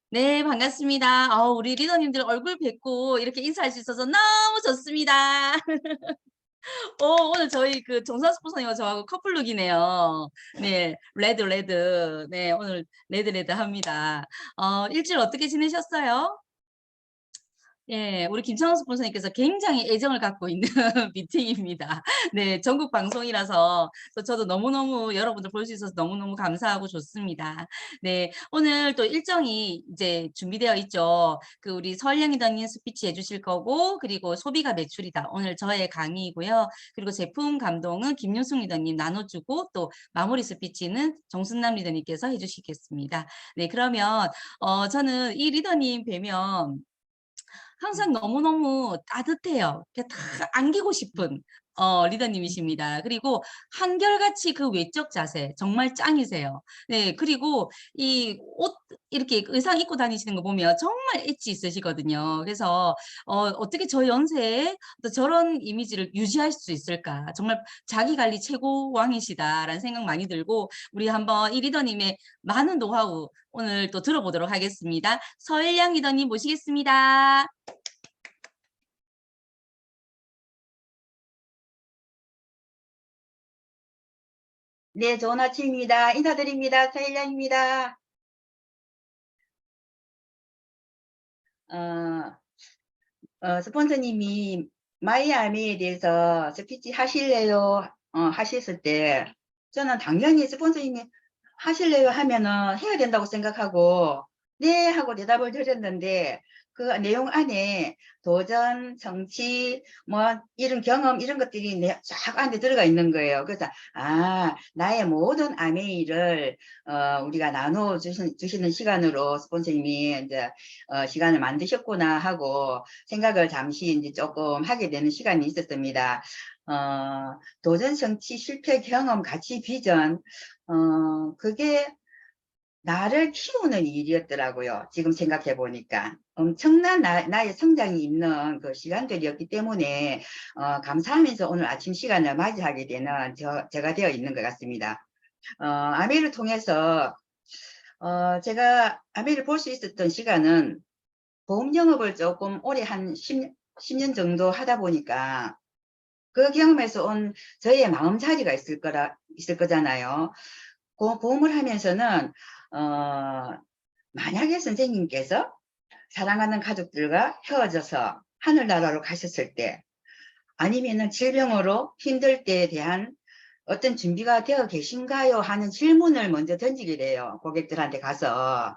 네, 반갑습니다. 우리 리더님들 얼굴 뵙고 이렇게 인사할 수 있어서 너무 좋습니다. 오늘 저희 그 정선수 부사님과 저하고 커플룩이네요. 네, 레드, 레드. 네, 오늘 레드, 레드 합니다. 일주일 어떻게 지내셨어요? 예, 우리 김창수 선생님께서 굉장히 애정을 갖고 있는 미팅입니다. 네, 전국 방송이라서 저도 너무너무 여러분들 볼 수 있어서 너무너무 감사하고 좋습니다. 네, 오늘 또 일정이 이제 준비되어 있죠. 그 우리 서일영 리더님 스피치 해주실 거고, 그리고 소비가 매출이다. 오늘 저의 강의이고요. 그리고 제품 감동은 김윤숙 리더님 나눠주고, 또 마무리 스피치는 정순남 리더님께서 해주시겠습니다. 네, 그러면 저는 이 리더님 뵈면 항상 너무너무 따뜻해요. 다 안기고 싶은 리더님이십니다. 그리고 한결같이 그 외적 자세 정말 짱이세요. 네, 그리고 이 옷 이렇게 의상 입고 다니시는 거 보면 정말 엣지 있으시거든요. 그래서 어떻게 저 연세에 또 저런 이미지를 유지할 수 있을까? 정말 자기 관리 최고 왕이시다라는 생각 많이 들고, 우리 한번 이 리더님의 많은 노하우 오늘 또 들어보도록 하겠습니다. 서일양 리더님 모시겠습니다. 네, 좋은 아침입니다. 인사드립니다. 서일량입니다. 어, 스폰서님이 마이아미에 대해서 스피치 하실래요? 하셨을 때, 저는 당연히 스폰서님이 하실래요? 하면은 해야 된다고 생각하고, 네, 하고 대답을 드렸는데, 그 내용 안에 도전, 성취, 뭐, 이런 경험, 이런 것들이 쫙 안에 들어가 있는 거예요. 그래서, 나의 모든 아메이를, 우리가 나눠 주시는 시간으로 스폰서님이 이제, 시간을 만드셨구나 하고 생각을 잠시 이제 조금 하게 되는 시간이 있었습니다. 도전, 성취, 실패, 경험, 가치, 비전, 그게 나를 키우는 일이었더라고요. 지금 생각해 보니까. 엄청난 나의 성장이 있는 그 시간들이었기 때문에, 감사하면서 오늘 아침 시간을 맞이하게 되는 제가 되어 있는 것 같습니다. 아메를 통해서, 제가 아메를 볼 수 있었던 시간은 보험 영업을 조금 오래 한 10년 정도 하다 보니까 그 경험에서 온 저의 마음자리가 있을 거잖아요. 그 보험을 하면서는, 만약에 선생님께서 사랑하는 가족들과 헤어져서 하늘나라로 가셨을 때, 아니면은 질병으로 힘들 때에 대한 어떤 준비가 되어 계신가요? 하는 질문을 먼저 던지게 돼요. 고객들한테 가서.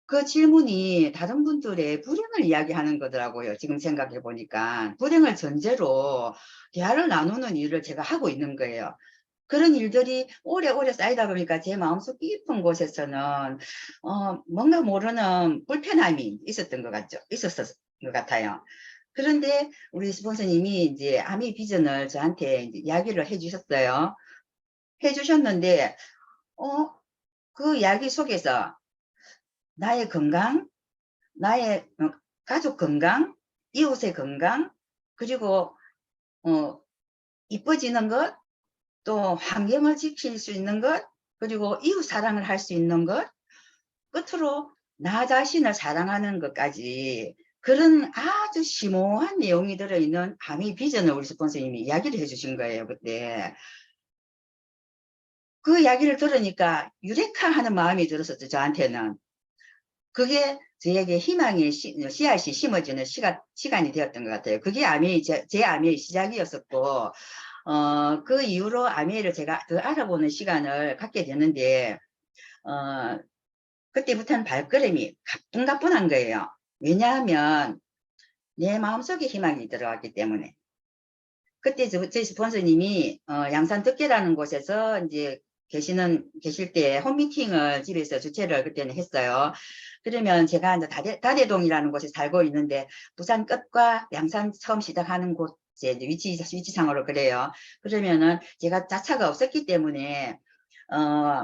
그 질문이 다른 분들의 불행을 이야기하는 거더라고요. 지금 생각해 보니까. 불행을 전제로 대화를 나누는 일을 제가 하고 있는 거예요. 그런 일들이 오래오래 쌓이다 보니까 제 마음속 깊은 곳에서는, 뭔가 모르는 불편함이 있었던 것 같죠. 있었을 것 같아요. 그런데 우리 스폰서님이 이제 아미 비전을 저한테 이제 이야기를 해 주셨어요. 해 주셨는데, 어, 그 이야기 속에서 나의 건강, 나의 가족 건강, 이웃의 건강, 그리고 어, 이뻐지는 것, 또 환경을 지킬 수 있는 것, 그리고 이웃 사랑을 할 수 있는 것, 끝으로 나 자신을 사랑하는 것까지 그런 아주 심오한 내용이 들어있는 아미 비전을 우리 스폰서님이 이야기를 해주신 거예요, 그때. 그 이야기를 들으니까 유레카 하는 마음이 들었었죠, 저한테는. 그게 저에게 희망의 씨앗이 심어지는 시간이 되었던 것 같아요. 그게 제 아미의 시작이었었고, 그 이후로 아미를 제가 더 알아보는 시간을 갖게 되는데, 어, 그때부터는 발걸음이 가뿐가뿐한 거예요. 왜냐하면 내 마음속에 희망이 들어왔기 때문에. 그때 저희 스폰서님이 양산 덕계라는 곳에서 이제 계실 때 홈미팅을 집에서 주최를 그때는 했어요. 그러면 제가 이제 다대동이라는 곳에 살고 있는데 부산 끝과 양산 처음 시작하는 곳 이제 위치상으로 그래요. 그러면은 제가 자차가 없었기 때문에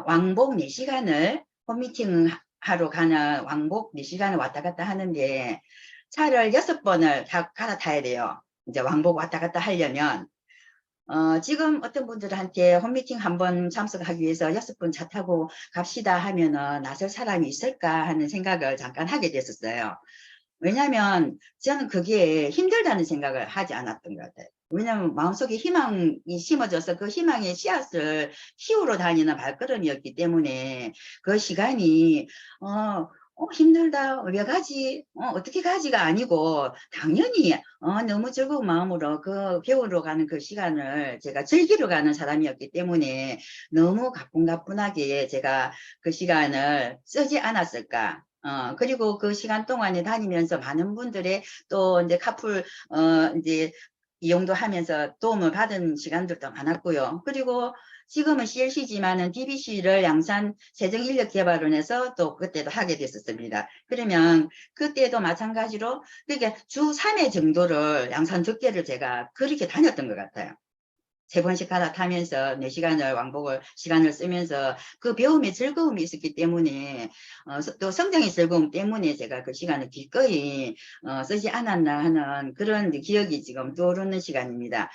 왕복 4시간을 홈미팅 하러 가는 왕복 4시간을 왔다 갔다 하는데 차를 6번을 갈아타야 돼요. 이제 왕복 왔다 갔다 하려면. 지금 어떤 분들한테 홈미팅 한번 참석하기 위해서 6분 차 타고 갑시다 하면은 나설 사람이 있을까 하는 생각을 잠깐 하게 됐었어요. 왜냐면 저는 그게 힘들다는 생각을 하지 않았던 것 같아요. 왜냐면 마음속에 희망이 심어져서 그 희망의 씨앗을 키우러 다니는 발걸음이었기 때문에 그 시간이 힘들다 왜 가지 어떻게 가지가 아니고 당연히 너무 즐거운 마음으로 그 배우러 가는 그 시간을 제가 즐기러 가는 사람이었기 때문에 너무 가뿐가뿐하게 제가 그 시간을 쓰지 않았을까. 그리고 그 시간 동안에 다니면서 많은 분들의 또 이제 카풀, 이제 이용도 하면서 도움을 받은 시간들도 많았고요. 그리고 지금은 CLC지만은 DBC를 양산 세정인력개발원에서 또 그때도 하게 됐었습니다. 그러면 그때도 마찬가지로 그러니까 주 3회 정도를 양산 덕계를 제가 그렇게 다녔던 것 같아요. 3번씩 갈아타면서 4시간을 왕복을 시간을 쓰면서 그 배움의 즐거움이 있었기 때문에 또 성장의 즐거움 때문에 제가 그 시간을 기꺼이 쓰지 않았나 하는 그런 기억이 지금 떠오르는 시간입니다.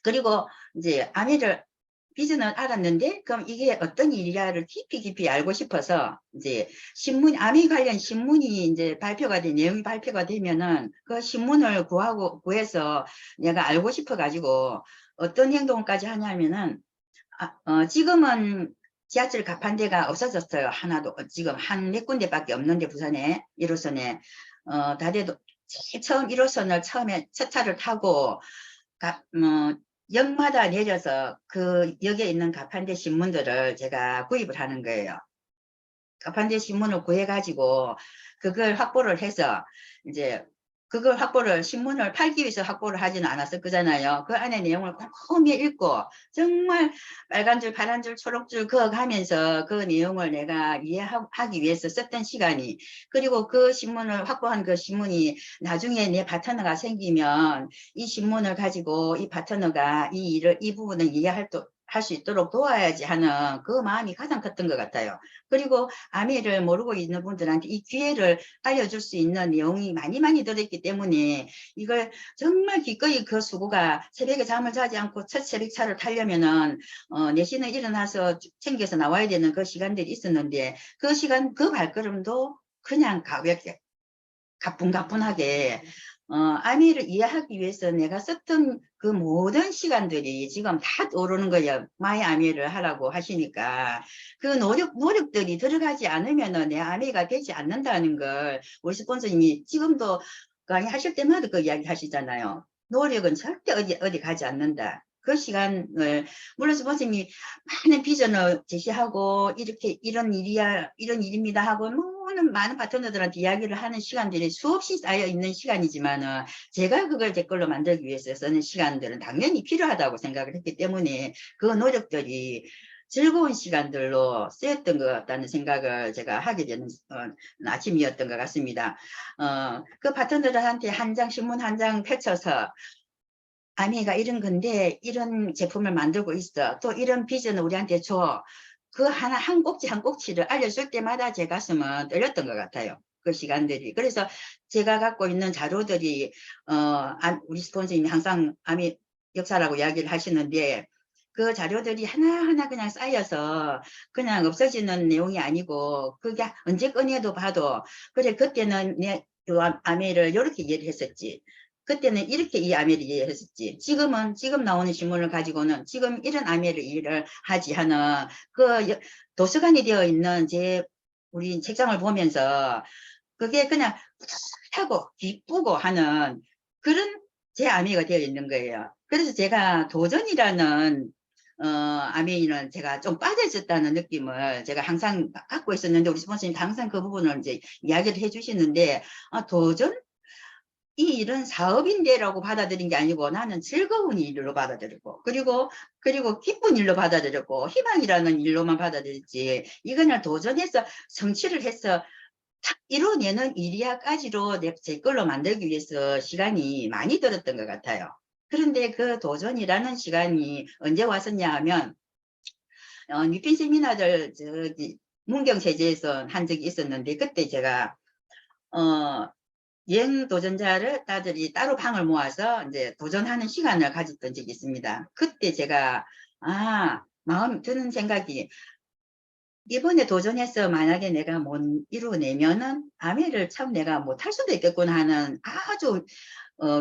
그리고 이제 아미를 비전을 알았는데 그럼 이게 어떤 일이야를 깊이 알고 싶어서 이제 아미 관련 신문이 이제 발표가 내용이 발표가 되면은 그 신문을 구해서 내가 알고 싶어 가지고 어떤 행동까지 하냐면은 지금은 지하철 가판대가 없어졌어요. 하나도 지금 한 몇 군데밖에 없는데 부산에 1호선에 다대도 제일 처음 1호선을 처음에 첫 차를 타고 역마다 내려서 그 역에 있는 가판대 신문들을 제가 구입을 하는 거예요. 가판대 신문을 구해가지고 그걸 확보를 해서 이제 그걸 신문을 팔기 위해서 확보를 하지는 않았을 거잖아요. 그 안에 내용을 꼼꼼히 읽고 정말 빨간 줄, 파란 줄, 초록 줄 그어가면서 그 내용을 내가 이해하기 위해서 썼던 시간이 그리고 그 신문을 확보한 그 신문이 나중에 내 파트너가 생기면 이 신문을 가지고 이 파트너가 이 부분을 할 수 있도록 도와야지 하는 그 마음이 가장 컸던 것 같아요. 그리고 아미를 모르고 있는 분들한테 이 기회를 알려줄 수 있는 내용이 많이 들어있기 때문에 이걸 정말 기꺼이 그 수고가 새벽에 잠을 자지 않고 첫 새벽차를 타려면은 4시는 일어나서 챙겨서 나와야 되는 그 시간들이 있었는데 그 시간 그 발걸음도 그냥 가볍게 가뿐하게 아미를 이해하기 위해서 내가 썼던 그 모든 시간들이 지금 다 떠오르는 거예요. 마이 아미를 하라고 하시니까 그 노력들이 들어가지 않으면 내 아미가 되지 않는다는 걸 우리 스폰서님이 지금도 강의하실 때마다 그 이야기 하시잖아요. 노력은 절대 어디 가지 않는다. 그 시간을 물론 스폰서님이 많은 비전을 제시하고 이렇게 이런 일입니다 하고 많은 파트너들한테 이야기를 하는 시간들이 수없이 쌓여 있는 시간이지만은 제가 그걸 제 걸로 만들기 위해서 쓰는 시간들은 당연히 필요하다고 생각을 했기 때문에 그 노력들이 즐거운 시간들로 쓰였던 것 같다는 생각을 제가 하게 되는 아침이었던 것 같습니다. 그 파트너들한테 신문 한 장 펼쳐서 아미가 이런 건데 이런 제품을 만들고 있어. 또 이런 비전을 우리한테 줘. 그 한 꼭지 한 꼭지를 알려줄 때마다 제 가슴은 떨렸던 것 같아요. 그 시간들이. 그래서 제가 갖고 있는 자료들이 우리 스폰서님이 항상 아미 역사라고 이야기를 하시는데 그 자료들이 하나하나 그냥 쌓여서 그냥 없어지는 내용이 아니고 그게 언제 꺼내도 봐도 그래 그때는 내 아미를 이렇게 이해를 했었지. 그때는 이렇게 이 아메를 이해했었지. 지금 나오는 신문을 가지고는 지금 이런 아메를 이해를 하지 하는 그 도서관이 되어 있는 우리 책장을 보면서 그게 그냥 뿌듯하고 기쁘고 하는 그런 제 아메가 되어 있는 거예요. 그래서 제가 도전이라는 아메이는 제가 좀 빠져있었다는 느낌을 제가 항상 갖고 있었는데 우리 스폰서님 항상 그 부분을 이제 이야기를 해주시는데 도전? 이 일은 사업인데라고 받아들인 게 아니고 나는 즐거운 일로 받아들이고 그리고 기쁜 일로 받아들였고 희망이라는 일로만 받아들였지 이거는 도전해서 성취를 해서 탁 이뤄내는 일이야까지로 제 걸로 만들기 위해서 시간이 많이 들었던 것 같아요. 그런데 그 도전이라는 시간이 언제 왔었냐 하면 뉴핀 세미나들 문경세제에서 한 적이 있었는데 그때 제가 여행 도전자를 딸들이 따로 방을 모아서 이제 도전하는 시간을 가졌던 적이 있습니다. 그때 제가 마음 드는 생각이, 이번에 도전해서 만약에 내가 못 이루어내면은 아메를 참 내가 못할 수도 있겠구나 하는 아주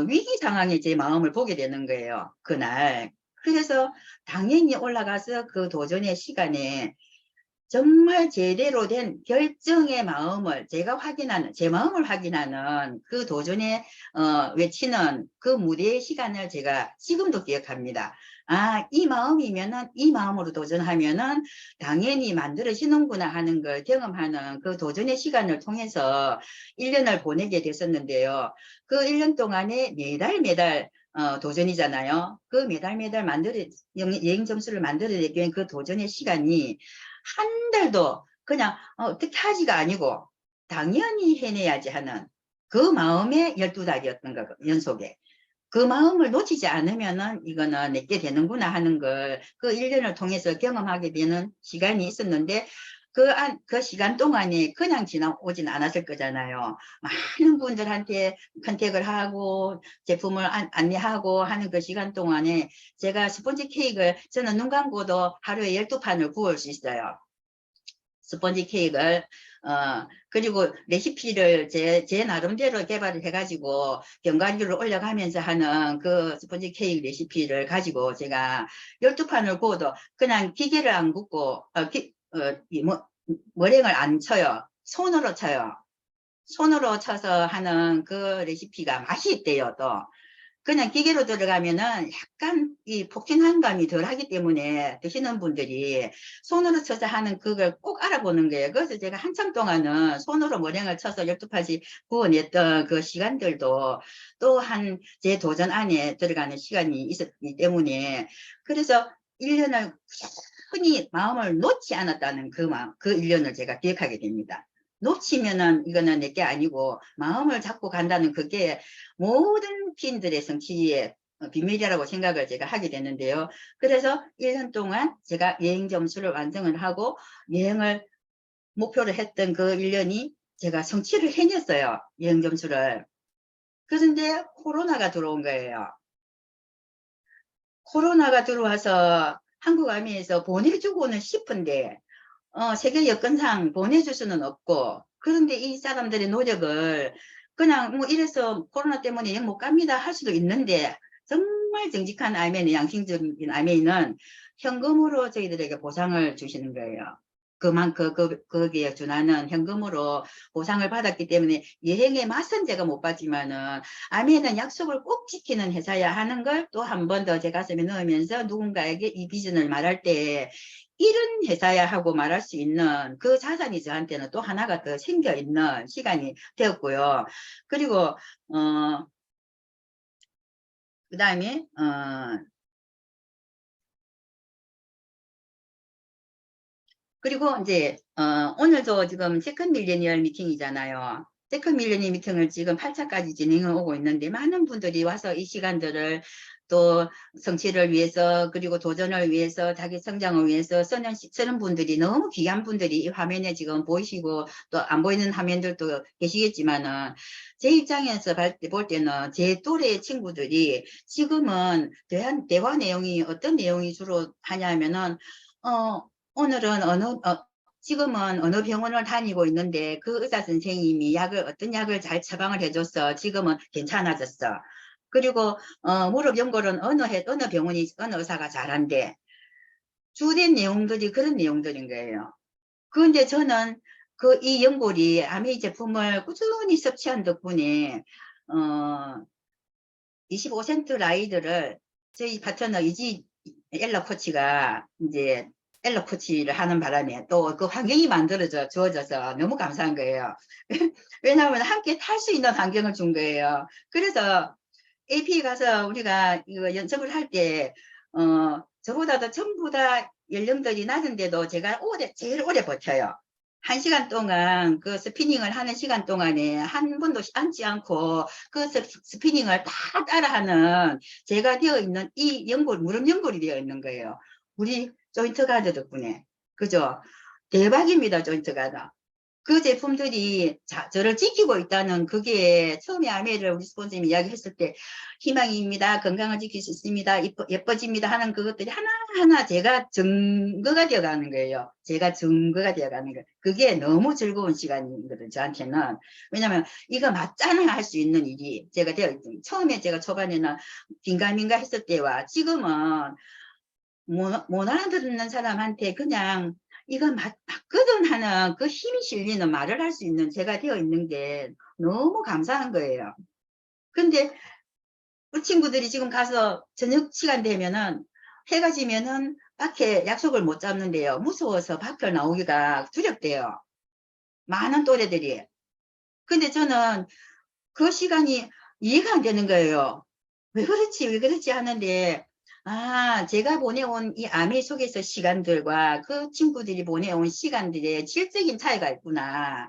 위기 상황에 제 마음을 보게 되는 거예요, 그날. 그래서 당연히 올라가서 그 도전의 시간에 정말 제대로 된 결정의 마음을 제가 확인하는, 제 마음을 확인하는 그 도전에 외치는 그 무대의 시간을 제가 지금도 기억합니다. 이 마음이면은, 이 마음으로 도전하면은 당연히 만들어지는구나 하는 걸 경험하는 그 도전의 시간을 통해서 1년을 보내게 됐었는데요. 그 1년 동안에 매달 매달 도전이잖아요. 그 매달 매달 여행 점수를 만들어내기 위한 그 도전의 시간이 한 달도 그냥 어떻게 하지가 아니고 당연히 해내야지 하는 그 마음의 12달이었던 거, 연속에. 그 마음을 놓치지 않으면은 이거는 내게 되는구나 하는 걸 그 1년을 통해서 경험하게 되는 시간이 있었는데, 그 시간 동안에 그냥 지나오진 않았을 거잖아요. 많은 분들한테 컨택을 하고 제품을 안내하고 하는 그 시간 동안에 제가 스펀지 케이크를 저는 눈 감고도 하루에 12판을 구울 수 있어요. 스펀지 케이크를 그리고 레시피를 제 나름대로 개발을 해가지고 견과류를 올려가면서 하는 그 스펀지 케이크 레시피를 가지고 제가 12판을 구워도 그냥 기계를 안 굽고 머랭을 안 쳐요. 손으로 쳐요. 손으로 쳐서 하는 그 레시피가 맛이 있대요, 또. 그냥 기계로 들어가면은 약간 이 폭신한 감이 덜 하기 때문에 드시는 분들이 손으로 쳐서 하는 그걸 꼭 알아보는 거예요. 그래서 제가 한참 동안은 손으로 머랭을 쳐서 12판씩 구워냈던 그 시간들도 또한 제 도전 안에 들어가는 시간이 있었기 때문에, 그래서 1년을 흔히 마음을 놓지 않았다는 그 1년을 제가 기억하게 됩니다. 놓치면은 이거는 내게 아니고 마음을 잡고 간다는 그게 모든 피인들의 성취의 비밀이라고 생각을 제가 하게 되는데요. 그래서 1년 동안 제가 여행 점수를 완성을 하고 여행을 목표로 했던 그 1년이 제가 성취를 해냈어요. 여행 점수를. 그런데 코로나가 들어온 거예요. 코로나가 들어와서 한국 아미에서 보내주고는 싶은데 세계 여건상 보내줄 수는 없고, 그런데 이 사람들의 노력을 그냥 뭐 이래서 코로나 때문에 여행 못 갑니다 할 수도 있는데, 정말 정직한 아메는, 양심적인 아메는 현금으로 저희들에게 보상을 주시는 거예요. 거기에 준하는 현금으로 보상을 받았기 때문에 여행의 맛은 제가 못 봤지만은 아메는 약속을 꼭 지키는 회사야 하는 걸 또 한 번 더 제 가슴에 넣으면서 누군가에게 이 비전을 말할 때 이런 회사야 하고 말할 수 있는 그 자산이 저한테는 또 하나가 더 생겨 있는 시간이 되었고요. 그리고 그다음에 그리고 이제 오늘도 지금 세컨 밀레니얼 미팅이잖아요. 세컨 밀레니얼 미팅을 지금 8차까지 진행해 오고 있는데, 많은 분들이 와서 이 시간들을 또 성취를 위해서, 그리고 도전을 위해서, 자기 성장을 위해서 쓰는 분들이, 너무 귀한 분들이 이 화면에 지금 보이시고 또 안 보이는 화면들도 계시겠지만은, 제 입장에서 볼 때는 제 또래의 친구들이 지금은 대화 내용이 어떤 내용이 주로 하냐면은 오늘은 지금은 어느 병원을 다니고 있는데 그 의사 선생님이 어떤 약을 잘 처방을 해줬어. 지금은 괜찮아졌어. 그리고 무릎 연골은 어느 병원이, 어느 의사가 잘한대. 주된 내용들이 그런 내용들인 거예요. 그런데 저는 이 연골이 아메이 제품을 꾸준히 섭취한 덕분에 25센트 라이드를 저희 파트너 이지 엘러 코치가 이제 엘러 코치를 하는 바람에 또 그 환경이 주어져서 너무 감사한 거예요. 왜냐하면 함께 탈 수 있는 환경을 준 거예요. 그래서 AP 가서 우리가 이거 연습을 할 때, 저보다도 전부 다 연령들이 낮은데도 제가 제일 오래 버텨요. 1시간 동안 그 스피닝을 하는 시간 동안에 한 번도 앉지 않고 그 스피닝을 다 따라하는 제가 되어 있는 이 무릎 연골이 되어 있는 거예요. 우리 조인트 가드 덕분에. 그죠? 대박입니다, 조인트 가드. 그 제품들이 저를 지키고 있다는 그게 처음에 아메를 우리 스폰서님이 이야기했을 때 희망입니다. 건강을 지킬 수 있습니다. 예뻐집니다. 하는 그것들이 하나하나 제가 증거가 되어가는 거예요. 제가 증거가 되어가는 거예요. 그게 너무 즐거운 시간이거든요. 저한테는. 왜냐면 이거 맞잖아 할 수 있는 일이 제가 처음에 제가 초반에는 긴가민가 했을 때와 지금은 못 알아듣는 사람한테 그냥 이건 맞거든 하는 그 힘이 실리는 말을 할 수 있는 제가 되어 있는 게 너무 감사한 거예요. 근데 그 친구들이 지금 가서 저녁 시간 되면은 해가 지면은 밖에 약속을 못 잡는데요. 무서워서 밖에 나오기가 두렵대요. 많은 또래들이. 근데 저는 그 시간이 이해가 안 되는 거예요. 왜 그렇지, 왜 그렇지 하는데, 아, 제가 보내온 이 아메 속에서 시간들과 그 친구들이 보내온 시간들의 질적인 차이가 있구나.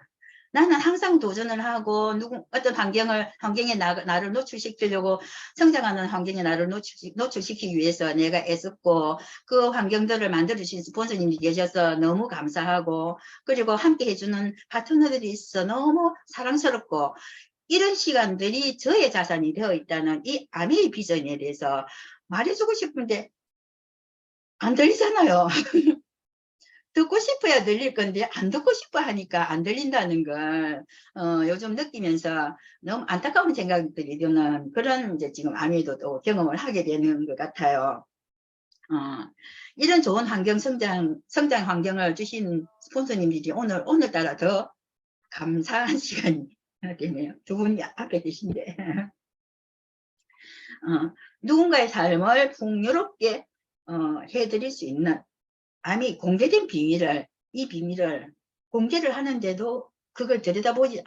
나는 항상 도전을 하고, 어떤 환경에 나를 노출시키려고, 성장하는 환경에 나를 노출시키기 위해서 내가 애썼고, 그 환경들을 만들어주신 스폰서님이 계셔서 너무 감사하고, 그리고 함께 해주는 파트너들이 있어 너무 사랑스럽고, 이런 시간들이 저의 자산이 되어 있다는 이 아메의 비전에 대해서 말해주고 싶은데 안 들리잖아요. 듣고 싶어야 들릴 건데 안 듣고 싶어 하니까 안 들린다는 걸 요즘 느끼면서 너무 안타까운 생각들이 드는 그런 이제 지금 아메도 또 경험을 하게 되는 것 같아요. 이런 좋은 성장 환경을 주신 스폰서님들이 오늘따라 더 감사한 시간이 되네요. 두 분이 앞에 계신데. 누군가의 삶을 풍요롭게 해드릴 수 있는 암이 공개된 이 비밀을 공개를 하는데도 그걸 들여다보지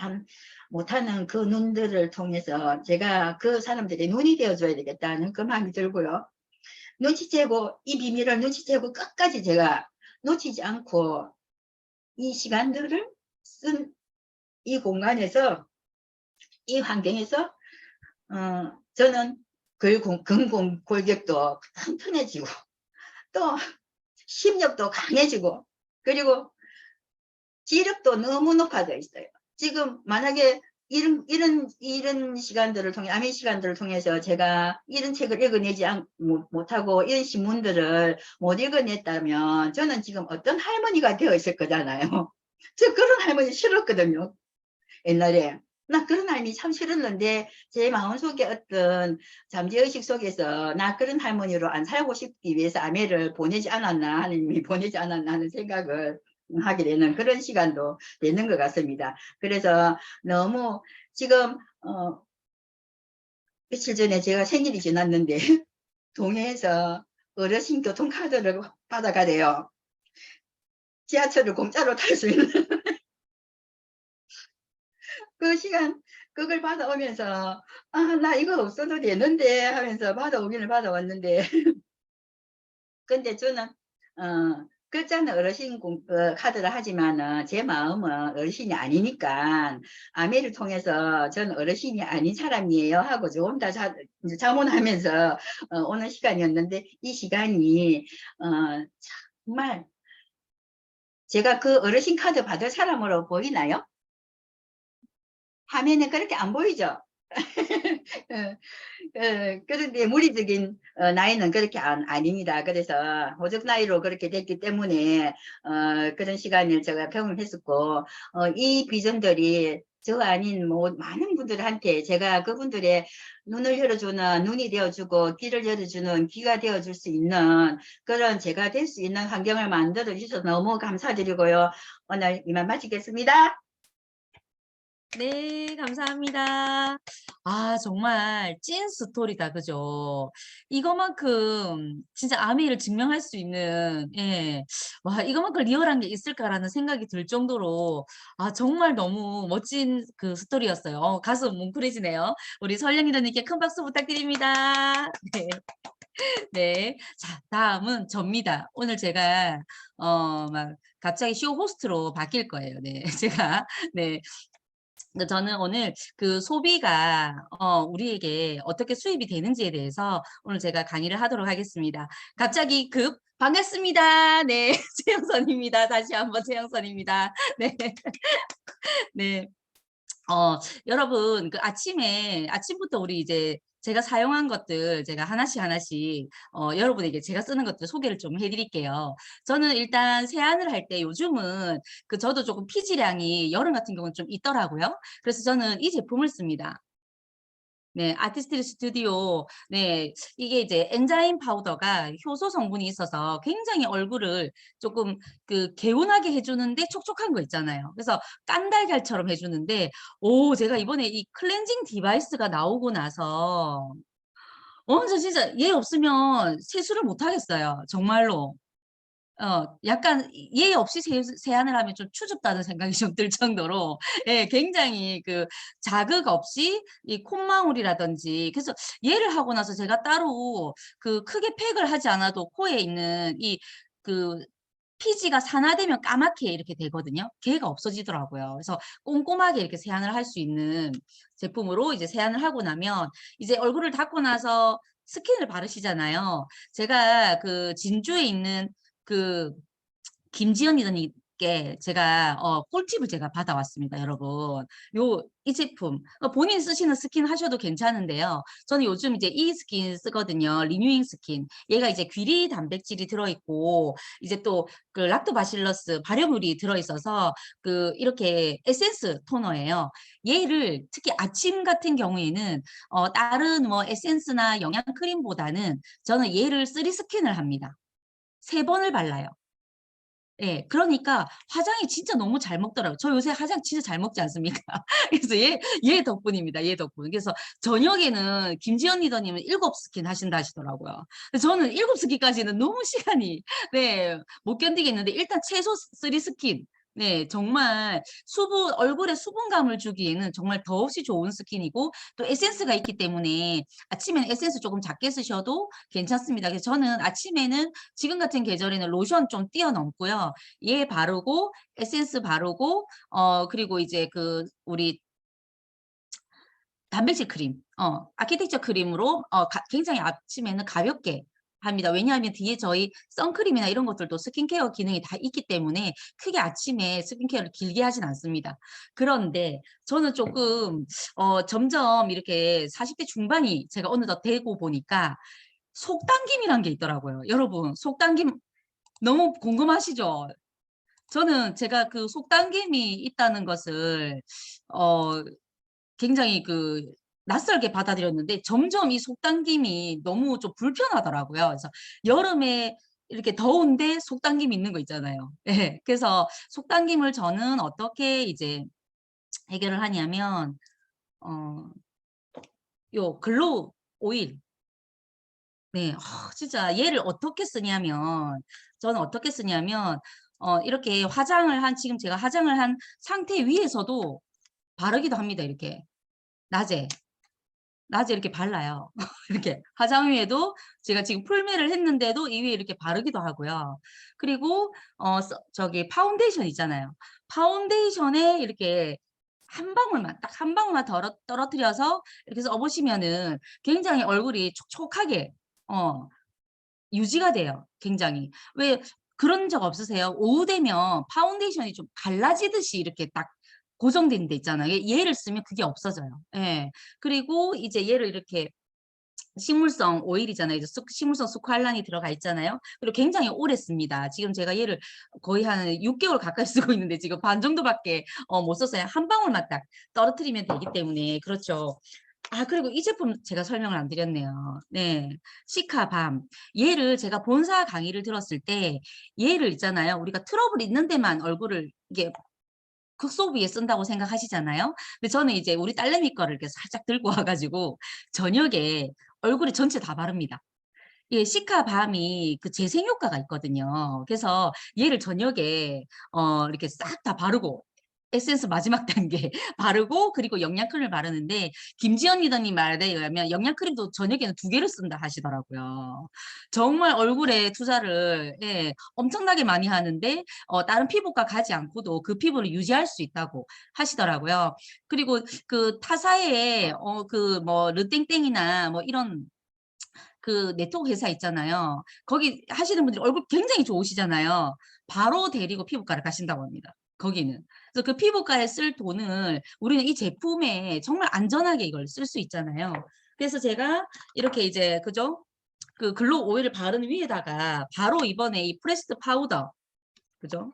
못하는 그 눈들을 통해서 제가 그 사람들의 눈이 되어줘야 되겠다는 그 마음이 들고요. 이 비밀을 눈치채고 끝까지 제가 놓치지 않고 이 시간들을 쓴 이 공간에서, 이 환경에서 저는 근골격도 튼튼해지고 또 심력도 강해지고 그리고 지력도 너무 높아져 있어요. 지금 만약에 이런 시간들을 통해 아메 시간들을 통해서 제가 이런 책을 읽어내지 못하고 이런 신문들을 못 읽어냈다면 저는 지금 어떤 할머니가 되어 있을 거잖아요. 저 그런 할머니 싫었거든요. 옛날에. 나 그런 할머니 참 싫었는데 제 마음속에 어떤 잠재의식 속에서 나 그런 할머니로 안 살고 싶기 위해서 아메를 보내지 않았나, 하느님이 보내지 않았나 하는 생각을 하게 되는 그런 시간도 되는 것 같습니다. 그래서 너무 지금 며칠 전에 제가 생일이 지났는데 동해에서 어르신 교통카드를 받아가래요. 지하철을 공짜로 탈 수 있는 그 시간 그걸 받아오면서 나 이거 없어도 되는데 하면서 받아왔는데 근데 저는 글자는 어르신 카드를 하지만은 제 마음은 어르신이 아니니까 아메를 통해서 저는 어르신이 아닌 사람이에요 하고 조금 더 자문하면서 오는 시간이었는데 이 시간이 정말 제가 그 어르신 카드 받을 사람으로 보이나요? 화면에 그렇게 안 보이죠? 그런데 물리적인 나이는 그렇게 아닙니다. 그래서 호적 나이로 그렇게 됐기 때문에 그런 시간을 제가 경험했었고 이 비전들이 저 아닌 많은 분들한테 제가 그분들의 눈을 열어주는 눈이 되어주고 귀를 열어주는 귀가 되어줄 수 있는 그런 제가 될 수 있는 환경을 만들어 주셔서 너무 감사드리고요. 오늘 이만 마치겠습니다. 네, 감사합니다. 아, 정말 찐 스토리다. 그죠? 이거만큼 진짜 아미를 증명할 수 있는, 예. 와, 이거만큼 리얼한 게 있을까라는 생각이 들 정도로, 아, 정말 너무 멋진 그 스토리였어요. 가슴 뭉클해지네요. 우리 설령 리더님께 큰 박수 부탁드립니다. 네. 네. 자, 다음은 접니다. 오늘 제가, 막, 갑자기 쇼 호스트로 바뀔 거예요. 네. 제가, 네. 근데 저는 오늘 그 소비가 우리에게 어떻게 수입이 되는지에 대해서 오늘 제가 강의를 하도록 하겠습니다. 갑자기 반갑습니다. 네. 최영선입니다. 다시 한번 최영선입니다. 네. 네. 여러분 아침부터 우리 이제 제가 사용한 것들 제가 하나씩 하나씩 여러분에게 제가 쓰는 것들 소개를 좀 해 드릴게요. 저는 일단 세안을 할 때 요즘은 저도 조금 피지량이 여름 같은 경우는 좀 있더라고요. 그래서 저는 이 제품을 씁니다. 네. 아티스트 스튜디오. 네. 이게 이제 엔자임 파우더가 효소 성분이 있어서 굉장히 얼굴을 조금 개운하게 해 주는데 촉촉한 거 있잖아요. 그래서 깐달걀처럼 해 주는데 제가 이번에 이 클렌징 디바이스가 나오고 나서 저 진짜 얘 없으면 세수를 못 하겠어요, 정말로. 약간 얘 없이 세안을 하면 좀 추접다는 생각이 좀 들 정도로 예 굉장히 자극 없이 이 콧망울이라든지 그래서 얘를 하고 나서 제가 따로 크게 팩을 하지 않아도 코에 있는 그 피지가 산화되면 까맣게 이렇게 되거든요. 걔가 없어지더라고요. 그래서 꼼꼼하게 이렇게 세안을 할 수 있는 제품으로 이제 세안을 하고 나면 이제 얼굴을 닦고 나서 스킨을 바르시잖아요. 제가 진주에 있는 그 김지연 리더님께 제가 꿀팁을 제가 받아왔습니다, 여러분. 이 제품 본인 쓰시는 스킨 하셔도 괜찮은데요. 저는 요즘 이제 이 스킨 쓰거든요. 리뉴잉 스킨. 얘가 이제 귀리 단백질이 들어있고 이제 또 락토바실러스 발효물이 들어있어서 이렇게 에센스 토너예요. 얘를 특히 아침 같은 경우에는 다른 뭐 에센스나 영양 크림보다는 저는 얘를 3 스킨을 합니다. 3번을 발라요. 예. 그러니까 화장이 진짜 너무 잘 먹더라고요. 저 요새 화장 진짜 잘 먹지 않습니까? 그래서 얘 덕분입니다, 얘 덕분. 그래서 저녁에는 김지연 리더님은 7 스킨 하신다 하시더라고요. 근데 저는 7 스킨까지는 너무 시간이 네 못 견디겠는데 일단 최소 3 스킨. 네 정말 얼굴에 수분감을 주기에는 정말 더없이 좋은 스킨이고 또 에센스가 있기 때문에 아침에는 에센스 조금 작게 쓰셔도 괜찮습니다. 그래서 저는 아침에는 지금 같은 계절에는 로션 좀 뛰어넘고요. 얘 바르고 에센스 바르고 그리고 이제 우리 단백질 크림 아키텍처 크림으로 굉장히 아침에는 가볍게 합니다. 왜냐하면 뒤에 저희 선크림이나 이런 것들도 스킨케어 기능이 다 있기 때문에 크게 아침에 스킨케어를 길게 하진 않습니다. 그런데 저는 조금 점점 이렇게 40대 중반이 제가 어느덧 되고 보니까 속당김이란 게 있더라고요. 여러분 속당김 너무 궁금하시죠? 저는 제가 속당김이 있다는 것을 어 굉장히 낯설게 받아들였는데 점점 이 속당김이 너무 좀 불편하더라고요. 그래서 여름에 이렇게 더운데 속당김이 있는 거 있잖아요. 예. 그래서 속당김을 저는 어떻게 이제 해결을 하냐면 어 요 글로우 오일. 네. 진짜 얘를 어떻게 쓰냐면 저는 어떻게 쓰냐면 이렇게 지금 제가 화장을 한 상태 위에서도 바르기도 합니다, 이렇게. 낮에. 낮에 이렇게 발라요. 이렇게 화장 위에도 제가 지금 풀메를 했는데도 이 위에 이렇게 바르기도 하고요. 그리고 저기 파운데이션 있잖아요. 파운데이션에 이렇게 한 방울만 딱 한 방울만 떨어뜨려서 이렇게 써 보시면은 굉장히 얼굴이 촉촉하게 어 유지가 돼요, 굉장히. 왜 그런 적 없으세요? 오후 되면 파운데이션이 좀 갈라지듯이 이렇게 딱 고정된 데 있잖아요. 얘를 쓰면 그게 없어져요. 예. 그리고 이제 얘를 이렇게 식물성 오일이잖아요. 이제 식물성 스쿠알란이 들어가 있잖아요. 그리고 굉장히 오래 씁니다. 지금 제가 얘를 거의 한 6 개월 가까이 쓰고 있는데 지금 반 정도밖에 못 썼어요. 한 방울만 딱 떨어뜨리면 되기 때문에 그렇죠. 그리고 이 제품 제가 설명을 안 드렸네요. 네. 시카밤. 얘를 제가 본사 강의를 들었을 때 얘를 있잖아요. 우리가 트러블 있는 데만 얼굴을 이게 극소비에 쓴다고 생각하시잖아요. 근데 저는 이제 우리 딸내미 거를 이렇게 살짝 들고 와 가지고 저녁에 얼굴에 전체 다 바릅니다. 예 시카밤이 재생 효과가 있거든요. 그래서 얘를 저녁에 이렇게 싹 다 바르고 에센스 마지막 단계 바르고 그리고 영양크림을 바르는데 김지연 리더님 말에 의하면 영양크림도 저녁에는 2개를 쓴다 하시더라고요. 정말 얼굴에 투자를 예, 엄청나게 많이 하는데 다른 피부과 가지 않고도 그 피부를 유지할 수 있다고 하시더라고요. 그리고 그 타사에 그 뭐 르땡땡이나 뭐 이런 그 네트워크 회사 있잖아요. 거기 하시는 분들이 얼굴 굉장히 좋으시잖아요. 바로 데리고 피부과를 가신다고 합니다. 거기는. 그래서 그 피부과에 쓸 돈을 우리는 이 제품에 정말 안전하게 이걸 쓸 수 있잖아요. 그래서 제가 이렇게 이제 그죠? 그 글로우 오일을 바른 위에다가 바로 이번에 이 프레스드 파우더 그죠?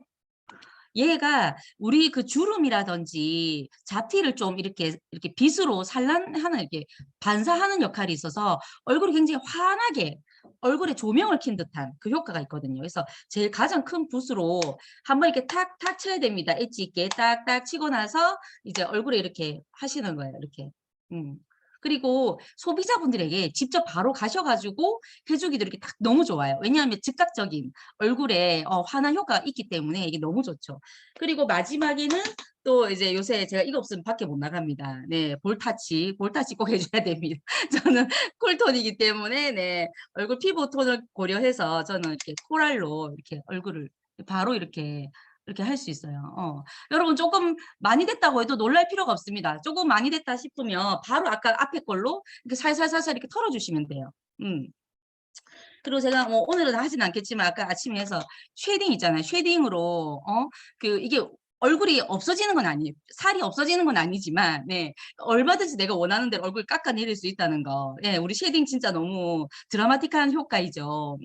얘가 우리 그 주름이라든지 잡티를 좀 이렇게 빗으로 산란하는 이렇게 반사하는 역할이 있어서 얼굴이 굉장히 환하게 얼굴에 조명을 킨 듯한 그 효과가 있거든요. 그래서 제일 가장 큰 붓으로 한번 이렇게 탁탁 쳐야 됩니다. 엣지 있게 딱딱 치고 나서 이제 얼굴에 이렇게 하시는 거예요. 이렇게. 그리고 소비자분들에게 직접 바로 가셔가지고 해주기도 이렇게 딱 너무 좋아요. 왜냐하면 즉각적인 얼굴에 환한 효과가 있기 때문에 이게 너무 좋죠. 그리고 마지막에는 또 이제 요새 제가 이거 없으면 밖에 못 나갑니다. 네, 볼타치 꼭 해줘야 됩니다. 저는 쿨톤이기 때문에 네, 얼굴 피부 톤을 고려해서 저는 이렇게 코랄로 이렇게 얼굴을 바로 이렇게 할 수 있어요. 여러분 조금 많이 됐다고 해도 놀랄 필요가 없습니다. 조금 많이 됐다 싶으면 바로 아까 앞에 걸로 이렇게 살살살살 이렇게 털어주시면 돼요. 그리고 제가 뭐 오늘은 하진 않겠지만 아까 아침에 해서 쉐딩 있잖아요. 쉐딩으로 그 이게 얼굴이 없어지는 건 아니에요. 살이 없어지는 건 아니지만 네, 얼마든지 내가 원하는 대로 얼굴 깎아내릴 수 있다는 거. 예, 우리 쉐딩 진짜 너무 드라마틱한 효과이죠.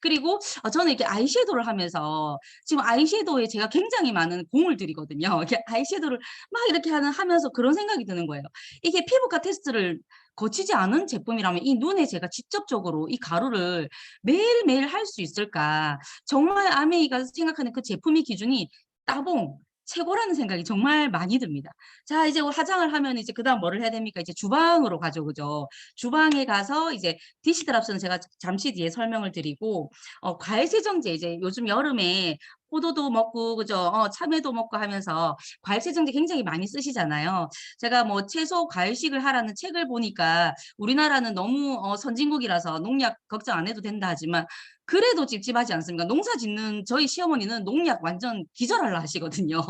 그리고 저는 이렇게 아이섀도우를 하면서 지금 아이섀도우에 제가 굉장히 많은 공을 들이거든요. 이렇게 아이섀도우를 막 이렇게 하면서 그런 생각이 드는 거예요. 이게 피부과 테스트를 거치지 않은 제품이라면 이 눈에 제가 직접적으로 이 가루를 매일매일 할 수 있을까? 정말 아메이가 생각하는 그 제품의 기준이 따봉 최고라는 생각이 정말 많이 듭니다. 자, 이제 화장을 하면 이제 그다음 뭐를 해야 됩니까? 이제 주방으로 가죠, 그죠? 주방에 가서 이제 디시드랍스는 제가 잠시 뒤에 설명을 드리고 과일 세정제 이제 요즘 여름에 포도도 먹고 그죠? 참외도 먹고 하면서 과일 세정제 굉장히 많이 쓰시잖아요. 제가 뭐 채소 과일식을 하라는 책을 보니까 우리나라는 너무 선진국이라서 농약 걱정 안 해도 된다 하지만 그래도 찝찝하지 않습니까? 농사 짓는 저희 시어머니는 농약 완전 기절하려 하시거든요.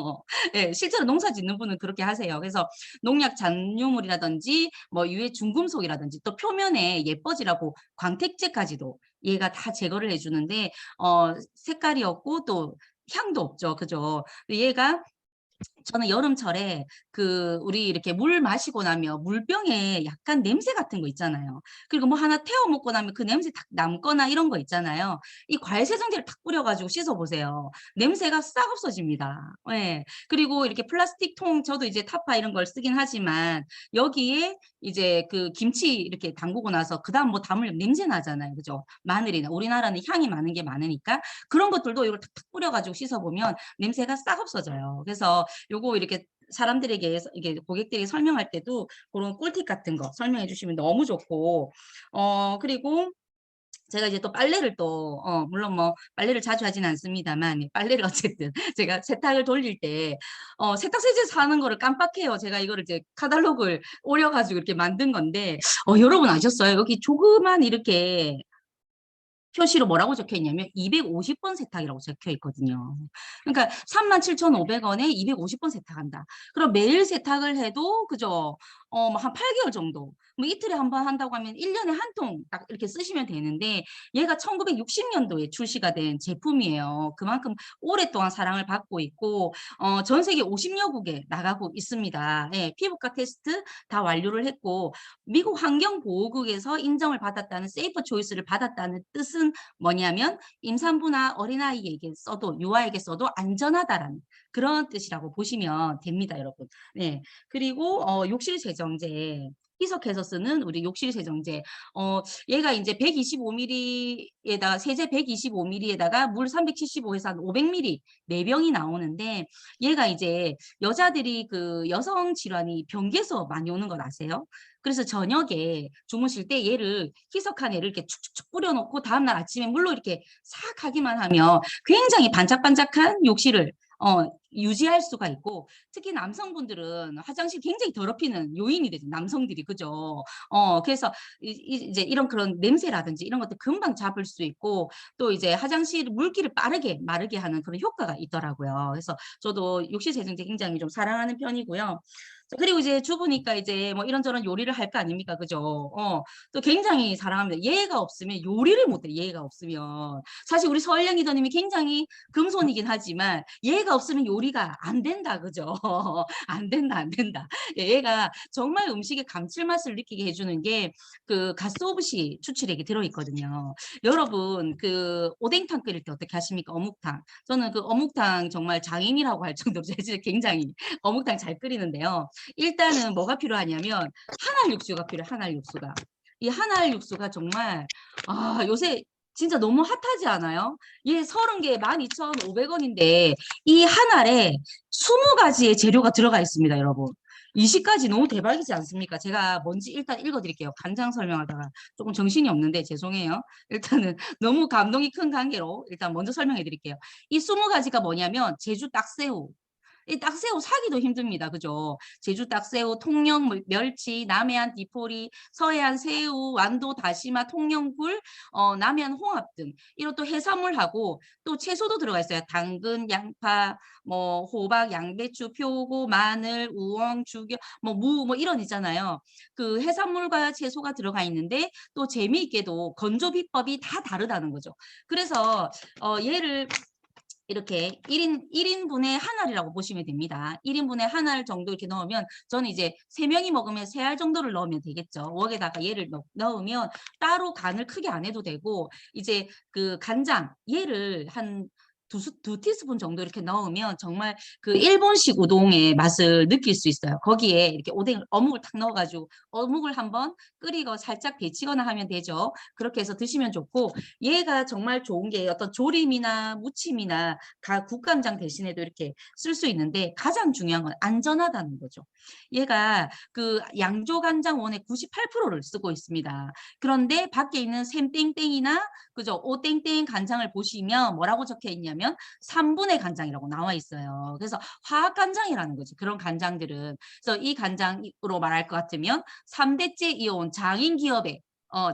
예, 실제로 농사 짓는 분은 그렇게 하세요. 그래서 농약 잔류물이라든지 뭐 유해 중금속이라든지 또 표면에 예뻐지라고 광택제까지도 얘가 다 제거를 해주는데 색깔이 없고 또 향도 없죠. 그죠? 얘가 저는 여름철에 그 우리 이렇게 물 마시고 나면 물병에 약간 냄새 같은 거 있잖아요. 그리고 뭐 하나 태워 먹고 나면 그 냄새 딱 남거나 이런 거 있잖아요. 이 과일 세정제를 탁 뿌려가지고 씻어 보세요. 냄새가 싹 없어집니다. 예. 그리고 이렇게 플라스틱 통 저도 이제 타파 이런 걸 쓰긴 하지만 여기에 이제 그 김치 이렇게 담그고 나서 그다음 뭐 담을 냄새 나잖아요. 그죠? 마늘이나 우리나라는 향이 많은 게 많으니까 그런 것들도 이걸 탁탁 뿌려가지고 씻어 보면 냄새가 싹 없어져요. 그래서 요거 이렇게 사람들에게 이게 고객들이 설명할 때도 그런 꿀팁 같은 거 설명해 주시면 너무 좋고 그리고 제가 이제 또 빨래를 또 물론 뭐 빨래를 자주 하진 않습니다만 빨래를 어쨌든 제가 세탁을 돌릴 때 세탁세제 사는 거를 깜빡해요. 제가 이거를 이제 카탈로그를 오려가지고 이렇게 만든 건데 여러분 아셨어요? 여기 조그만 이렇게 표시로 뭐라고 적혀 있냐면 250번 세탁이라고 적혀 있거든요. 그러니까 37,500원에 250번 세탁한다. 그럼 매일 세탁을 해도 그죠? 뭐한 8개월 정도. 뭐 이틀에 한 번 한다고 하면 1년에 한 통 딱 이렇게 쓰시면 되는데 얘가 1960년도에 출시가 된 제품이에요. 그만큼 오랫동안 사랑을 받고 있고 전 세계 50여 국에 나가고 있습니다. 예, 피부과 테스트 다 완료를 했고 미국 환경보호국에서 인정을 받았다는 세이프 초이스를 받았다는 뜻은 뭐냐면 임산부나 어린아이에게 써도 유아에게 써도 안전하다라는 그런 뜻이라고 보시면 됩니다, 여러분. 네. 그리고 욕실 세정제 희석해서 쓰는 우리 욕실 세정제 얘가 이제 125ml에다가 세제 125ml에다가 물 375에서 한 500ml 4병이 나오는데 얘가 이제 여자들이 그 여성 질환이 변기에서 많이 오는 걸 아세요? 그래서 저녁에 주무실 때 얘를 희석한 애를 이렇게 축축축 뿌려놓고 다음날 아침에 물로 이렇게 싹 하기만 하면 굉장히 반짝반짝한 욕실을 유지할 수가 있고, 특히 남성분들은 화장실 굉장히 더럽히는 요인이 되죠. 남성들이 그죠. 그래서 이제 이런 그런 냄새라든지 이런 것들 금방 잡을 수 있고, 또 이제 화장실 물기를 빠르게 마르게 하는 그런 효과가 있더라고요. 그래서 저도 욕실 세정제 굉장히 좀 사랑하는 편이고요. 자, 그리고 이제 주부니까 이제 뭐 이런저런 요리를 할 거 아닙니까? 그죠? 또 굉장히 사랑합니다. 얘가 없으면 요리를 못해. 얘가 없으면. 사실 우리 서일영 리더님이 굉장히 금손이긴 하지만 얘가 없으면 요리가 안 된다. 그죠? 안 된다, 안 된다. 예, 얘가 정말 음식의 감칠맛을 느끼게 해주는 게 그 가스오브시 추출액이 들어있거든요. 여러분, 그 오뎅탕 끓일 때 어떻게 하십니까? 어묵탕. 저는 그 어묵탕 정말 장인이라고 할 정도로 제가 굉장히 어묵탕 잘 끓이는데요. 일단은 뭐가 필요하냐면 한알 육수가 필요해. 한알 육수가. 이 한알 육수가 정말 요새 진짜 너무 핫하지 않아요? 얘 30개 12,500원인데 이 한알에 20가지의 재료가 들어가 있습니다, 여러분. 20가지 너무 대박이지 않습니까? 제가 뭔지 일단 읽어드릴게요. 간장 설명하다가 조금 정신이 없는데 죄송해요. 일단은 너무 감동이 큰 관계로 일단 먼저 설명해 드릴게요. 이 20가지가 뭐냐면 제주 딱새우, 이 딱새우 사기도 힘듭니다. 그죠? 제주 딱새우, 통영 멸치, 남해안 디포리, 서해안 새우, 완도 다시마, 통영굴, 남해안 홍합 등 이런 또 해산물하고 또 채소도 들어가 있어요. 당근, 양파, 뭐 호박, 양배추, 표고, 마늘, 우엉, 죽여, 뭐 무, 뭐 이런 있잖아요. 그 해산물과 채소가 들어가 있는데 또 재미있게도 건조 비법이 다 다르다는 거죠. 그래서 얘를 이렇게 1인분의 한 알이라고 보시면 됩니다. 1인분의 한 알 정도 이렇게 넣으면 저는 이제 3명이 먹으면 3알 정도를 넣으면 되겠죠. 웍에다가 얘를 넣으면 따로 간을 크게 안 해도 되고 이제 그 간장 얘를 한 두 티스푼 정도 이렇게 넣으면 정말 그 일본식 우동의 맛을 느낄 수 있어요. 거기에 이렇게 어묵을 탁 넣어가지고 어묵을 한번 끓이고 살짝 데치거나 하면 되죠. 그렇게 해서 드시면 좋고 얘가 정말 좋은 게 어떤 조림이나 무침이나 국간장 대신에도 이렇게 쓸 수 있는데 가장 중요한 건 안전하다는 거죠. 얘가 그 양조간장원의 98%를 쓰고 있습니다. 그런데 밖에 있는 샘땡땡이나 그죠? 오땡땡 간장을 보시면 뭐라고 적혀 있냐면 3분의 간장이라고 나와 있어요. 그래서 화학 간장이라는 거지. 그런 간장들은. 그래서 이 간장으로 말할 것 같으면 3대째 이어온 장인 기업의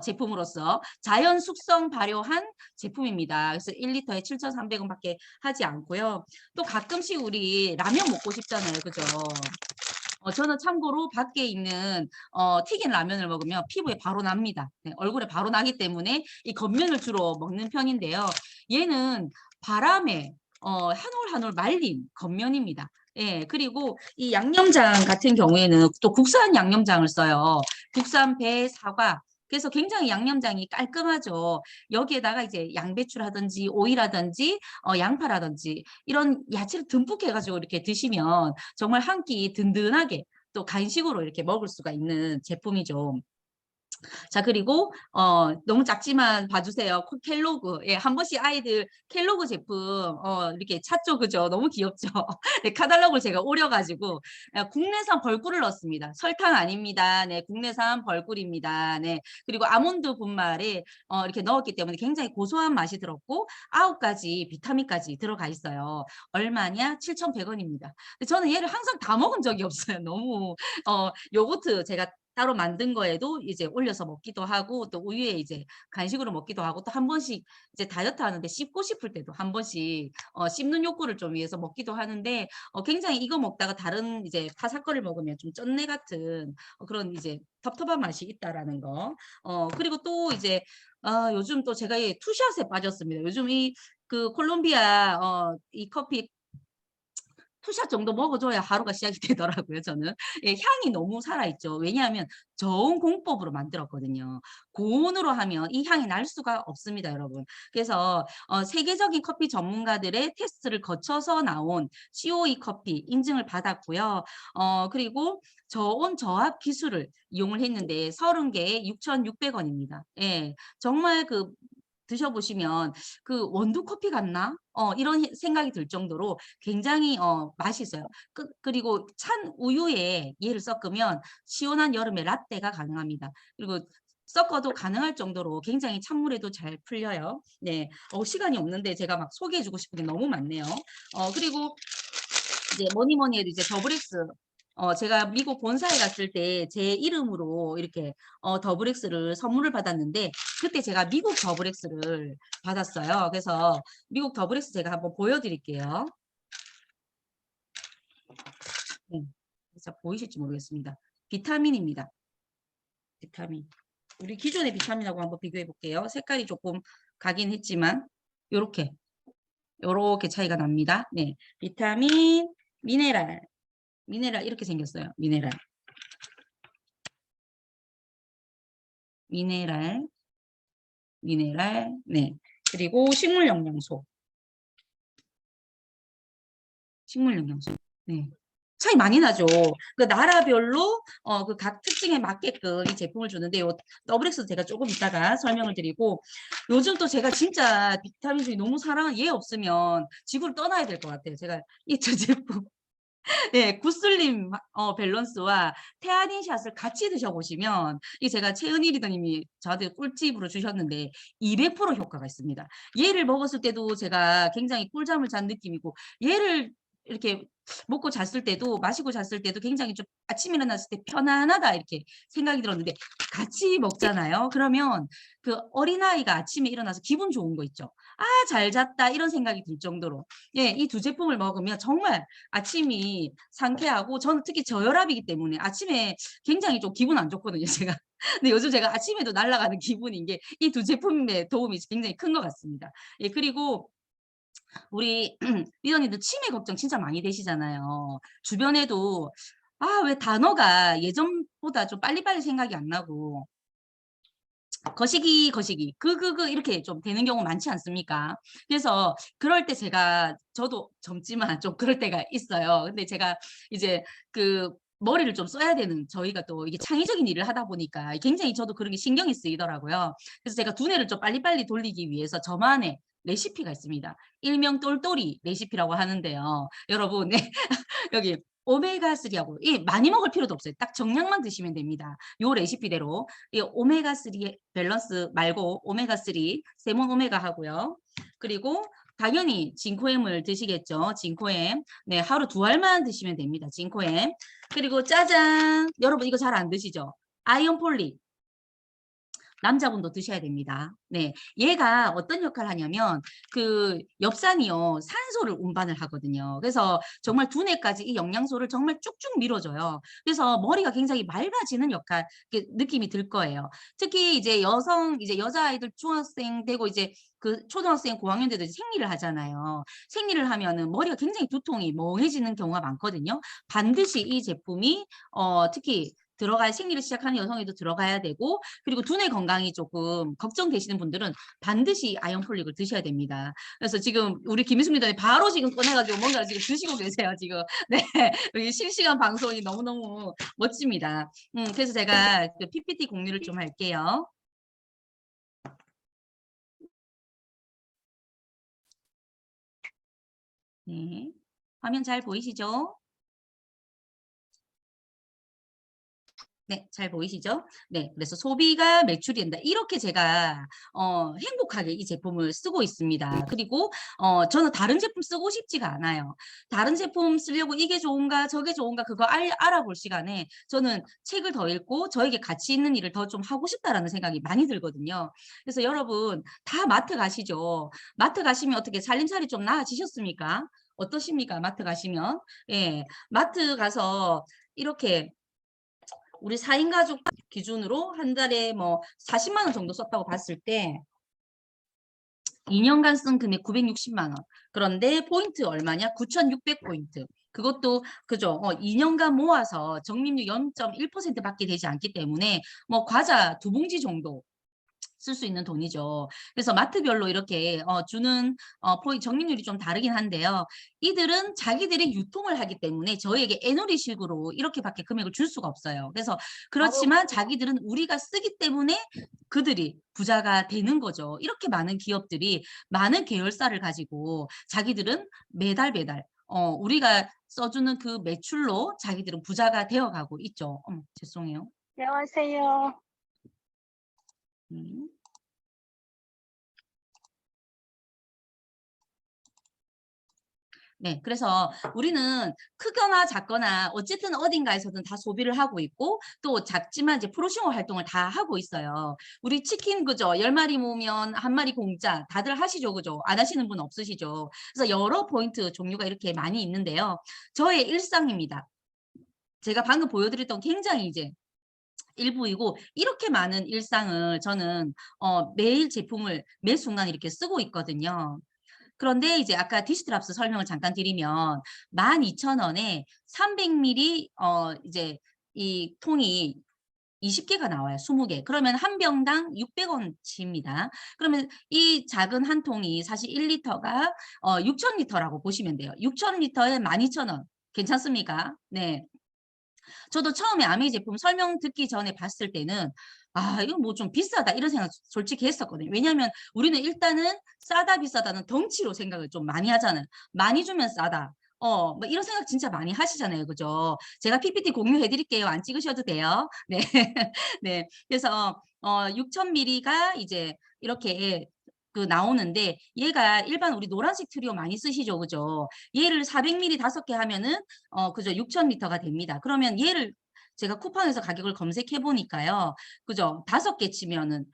제품으로서 자연 숙성 발효한 제품입니다. 그래서 1리터에 7,300원밖에 하지 않고요. 또 가끔씩 우리 라면 먹고 싶잖아요. 그죠? 저는 참고로 밖에 있는 튀긴 라면을 먹으면 피부에 바로 납니다. 네, 얼굴에 바로 나기 때문에 이 겉면을 주로 먹는 편인데요. 얘는 바람에 한 올 한 올 말린 겉면입니다. 예, 그리고 이 양념장 같은 경우에는 또 국산 양념장을 써요. 국산 배, 사과. 그래서 굉장히 양념장이 깔끔하죠. 여기에다가 이제 양배추라든지 오이라든지 양파라든지 이런 야채를 듬뿍 해가지고 이렇게 드시면 정말 한 끼 든든하게 또 간식으로 이렇게 먹을 수가 있는 제품이죠. 자, 그리고 너무 작지만 봐주세요. 켈로그. 예, 한 번씩 아이들 켈로그 제품 이렇게 찾죠, 그죠? 너무 귀엽죠. 네, 카탈로그를 제가 오려가지고 국내산 벌꿀을 넣었습니다. 설탕 아닙니다. 네, 국내산 벌꿀입니다. 네, 그리고 아몬드 분말에 이렇게 넣었기 때문에 굉장히 고소한 맛이 들었고 9가지 비타민까지 들어가 있어요. 얼마냐? 7,100원입니다. 저는 얘를 항상 다 먹은 적이 없어요. 너무 요거트 제가 따로 만든 거에도 이제 올려서 먹기도 하고 또 우유에 이제 간식으로 먹기도 하고 또 한 번씩 이제 다이어트 하는데 씹고 싶을 때도 한 번씩 씹는 욕구를 좀 위해서 먹기도 하는데 굉장히 이거 먹다가 다른 이제 파사거를 먹으면 좀 쩐내 같은 그런 이제 텁텁한 맛이 있다라는 거. 그리고 또 이제 요즘 또 제가 이 투샷에 빠졌습니다. 요즘 이 그 콜롬비아 이 커피 투샷 정도 먹어줘야 하루가 시작이 되더라고요, 저는. 예, 향이 너무 살아있죠. 왜냐하면 저온 공법으로 만들었거든요. 고온으로 하면 이 향이 날 수가 없습니다, 여러분. 그래서 세계적인 커피 전문가들의 테스트를 거쳐서 나온 COE 커피 인증을 받았고요. 그리고 저온 저압 기술을 이용을 했는데 30개에 6,600원입니다. 예, 정말 그 드셔보시면 그 원두 커피 같나? 이런 생각이 들 정도로 굉장히 맛있어요. 그리고 찬 우유에 얘를 섞으면 시원한 여름에 라떼가 가능합니다. 그리고 섞어도 가능할 정도로 굉장히 찬물에도 잘 풀려요. 네, 시간이 없는데 제가 막 소개해주고 싶은 게 너무 많네요. 그리고 이제 뭐니 뭐니 해도 이제 더블엑스. 제가 미국 본사에 갔을 때 제 이름으로 이렇게 더블엑스를 선물을 받았는데 그때 제가 미국 더블엑스를 받았어요. 그래서 미국 더블엑스 제가 한번 보여드릴게요. 네, 자, 보이실지 모르겠습니다. 비타민입니다. 비타민. 우리 기존의 비타민하고 한번 비교해 볼게요. 색깔이 조금 가긴 했지만 요렇게 차이가 납니다. 네, 비타민, 미네랄 이렇게 생겼어요. 미네랄, 네. 그리고 식물 영양소, 네. 차이 많이 나죠. 그 나라별로 그 각 특징에 맞게끔 이 제품을 주는데 요 더블엑스 제가 조금 이따가 설명을 드리고 요즘 또 제가 진짜 비타민 C 너무 사랑한 얘 없으면 지구를 떠나야 될 것 같아요. 제가 이 두 제품 네, 구슬림 밸런스와 테아닌 샷을 같이 드셔보시면 이 제가 최은희 리더님이 저한테 꿀팁으로 주셨는데 200% 효과가 있습니다. 얘를 먹었을 때도 제가 굉장히 꿀잠을 잔 느낌이고 얘를 이렇게 먹고 잤을 때도 마시고 잤을 때도 굉장히 좀 아침에 일어났을 때 편안하다 이렇게 생각이 들었는데 같이 먹잖아요. 그러면 그 어린아이가 아침에 일어나서 기분 좋은 거 있죠. 아, 잘 잤다 이런 생각이 들 정도로 예, 이 두 제품을 먹으면 정말 아침이 상쾌하고 저는 특히 저혈압이기 때문에 아침에 굉장히 좀 기분 안 좋거든요, 제가. 근데 요즘 제가 아침에도 날아가는 기분인 게 이 두 제품의 도움이 굉장히 큰 것 같습니다. 예, 그리고 우리 리더님들 치매 걱정 진짜 많이 되시잖아요. 주변에도 아, 왜 단어가 예전보다 좀 빨리빨리 생각이 안 나고 거시기 이렇게 좀 되는 경우 많지 않습니까? 그래서 그럴 때 저도 젊지만 좀 그럴 때가 있어요. 근데 제가 이제 그 머리를 좀 써야 되는 저희가 또 이게 창의적인 일을 하다 보니까 굉장히 저도 그런 게 신경이 쓰이더라고요. 그래서 제가 두뇌를 좀 빨리빨리 돌리기 위해서 저만의 레시피가 있습니다. 일명 똘똘이 레시피라고 하는데요. 여러분, 네. 여기 오메가3하고 많이 먹을 필요도 없어요. 딱 정량만 드시면 됩니다. 요 레시피대로 이 오메가3 밸런스 말고 오메가3 세몬 오메가 하고요. 그리고 당연히 진코엠을 드시겠죠. 진코엠. 네, 하루 2알만 드시면 됩니다. 진코엠. 그리고 짜잔. 여러분 이거 잘 안 드시죠? 아이언 폴릭. 남자분도 드셔야 됩니다. 네, 얘가 어떤 역할을 하냐면 그 엽산이요 산소를 운반을 하거든요. 그래서 정말 두뇌까지 이 영양소를 정말 쭉쭉 밀어줘요. 그래서 머리가 굉장히 맑아지는 역할 느낌이 들 거예요. 특히 이제 여자아이들 중학생 되고 이제 그 초등학생 고학년 때도 생리를 하잖아요. 생리를 하면은 머리가 굉장히 두통이 멍해지는 경우가 많거든요. 반드시 이 제품이 특히 생리를 시작하는 여성에도 들어가야 되고 그리고 두뇌 건강이 조금 걱정되시는 분들은 반드시 아연폴릭을 드셔야 됩니다. 그래서 지금 우리 김희숙 리더님 바로 지금 꺼내가지고 뭔가 지금 드시고 계세요 지금. 네, 여기 실시간 방송이 너무너무 멋집니다. 그래서 제가 그 PPT 공유를 좀 할게요. 네, 화면 잘 보이시죠? 네, 잘 보이시죠? 네, 그래서 소비가 매출이 된다. 이렇게 제가 행복하게 이 제품을 쓰고 있습니다. 그리고 저는 다른 제품 쓰고 싶지가 않아요. 다른 제품 쓰려고 이게 좋은가 저게 좋은가 그거 알아볼 시간에 저는 책을 더 읽고 저에게 가치 있는 일을 더 좀 하고 싶다라는 생각이 많이 들거든요. 그래서 여러분 다 마트 가시죠. 마트 가시면 어떻게 살림살이 좀 나아지셨습니까? 어떠십니까? 마트 가시면. 예, 마트 가서 이렇게 우리 4인 가족 기준으로 한 달에 뭐 40만 원 정도 썼다고 봤을 때 2년간 쓴 금액 960만 원. 그런데 포인트 얼마냐? 9,600포인트. 그것도 그죠? 2년간 모아서 적립률 0.1% 밖에 되지 않기 때문에 뭐 과자 2봉지 정도 쓸 수 있는 돈이죠. 그래서 마트별로 이렇게 주는 적립률이 좀 다르긴 한데요. 이들은 자기들이 유통을 하기 때문에 저희에게 애누리식으로 이렇게밖에 금액을 줄 수가 없어요. 그래서 그렇지만 자기들은 우리가 쓰기 때문에 그들이 부자가 되는 거죠. 이렇게 많은 기업들이 많은 계열사를 가지고 자기들은 매달 우리가 써주는 그 매출로 자기들은 부자가 되어가고 있죠. 죄송해요. 안녕하세요. 네, 그래서 우리는 크거나 작거나 어쨌든 어딘가에서든 다 소비를 하고 있고 또 작지만 이제 프로시머 활동을 다 하고 있어요. 우리 치킨 그죠? 10마리 모으면 1마리 공짜 다들 하시죠, 그죠? 안 하시는 분 없으시죠? 그래서 여러 포인트 종류가 이렇게 많이 있는데요. 저의 일상입니다. 제가 방금 보여드렸던 굉장히 이제 일부이고 이렇게 많은 일상을 저는 매일 제품을 매 순간 이렇게 쓰고 있거든요. 그런데 이제 아까 디스트랍스 설명을 잠깐 드리면 12,000원에 300ml 이제 이 통이 20개가 나와요. 20개. 그러면 한 병당 600원치입니다. 그러면 이 작은 한 통이 사실 1리터가 6,000리터라고 보시면 돼요. 6,000리터에 12,000원. 괜찮습니까? 네. 저도 처음에 아메이 제품 설명 듣기 전에 봤을 때는 아, 이거 뭐 좀 비싸다 이런 생각 솔직히 했었거든요. 왜냐하면 우리는 일단은 싸다 비싸다는 덩치로 생각을 좀 많이 하잖아요. 많이 주면 싸다. 뭐 이런 생각 진짜 많이 하시잖아요. 그죠? 제가 PPT 공유해 드릴게요. 안 찍으셔도 돼요. 네. 네. 그래서 6,000ml가 이제 이렇게 그 나오는데 얘가 일반 우리 노란색 트리오 많이 쓰시죠. 그죠? 얘를 400ml 5개 하면은 그죠? 6,000리터가 됩니다. 그러면 얘를 제가 쿠팡에서 가격을 검색해 보니까요. 그죠? 5개 치면은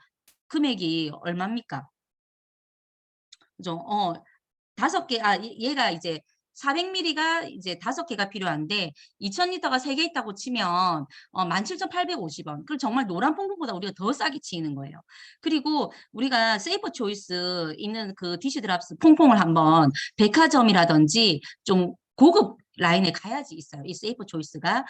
금액이 얼마입니까? 그죠? 5개, 얘가 이제 400ml가 이제 5개가 필요한데 2,000리터가 3개 있다고 치면 17,850원. 그럼 정말 노란 퐁퐁보다 우리가 더 싸게 치이는 거예요. 그리고 우리가 세이버 초이스 있는 그 디시드랍스 퐁퐁을 한번 백화점이라든지 좀 고급 라인에 가야지 있어요. 이 세이버 초이스가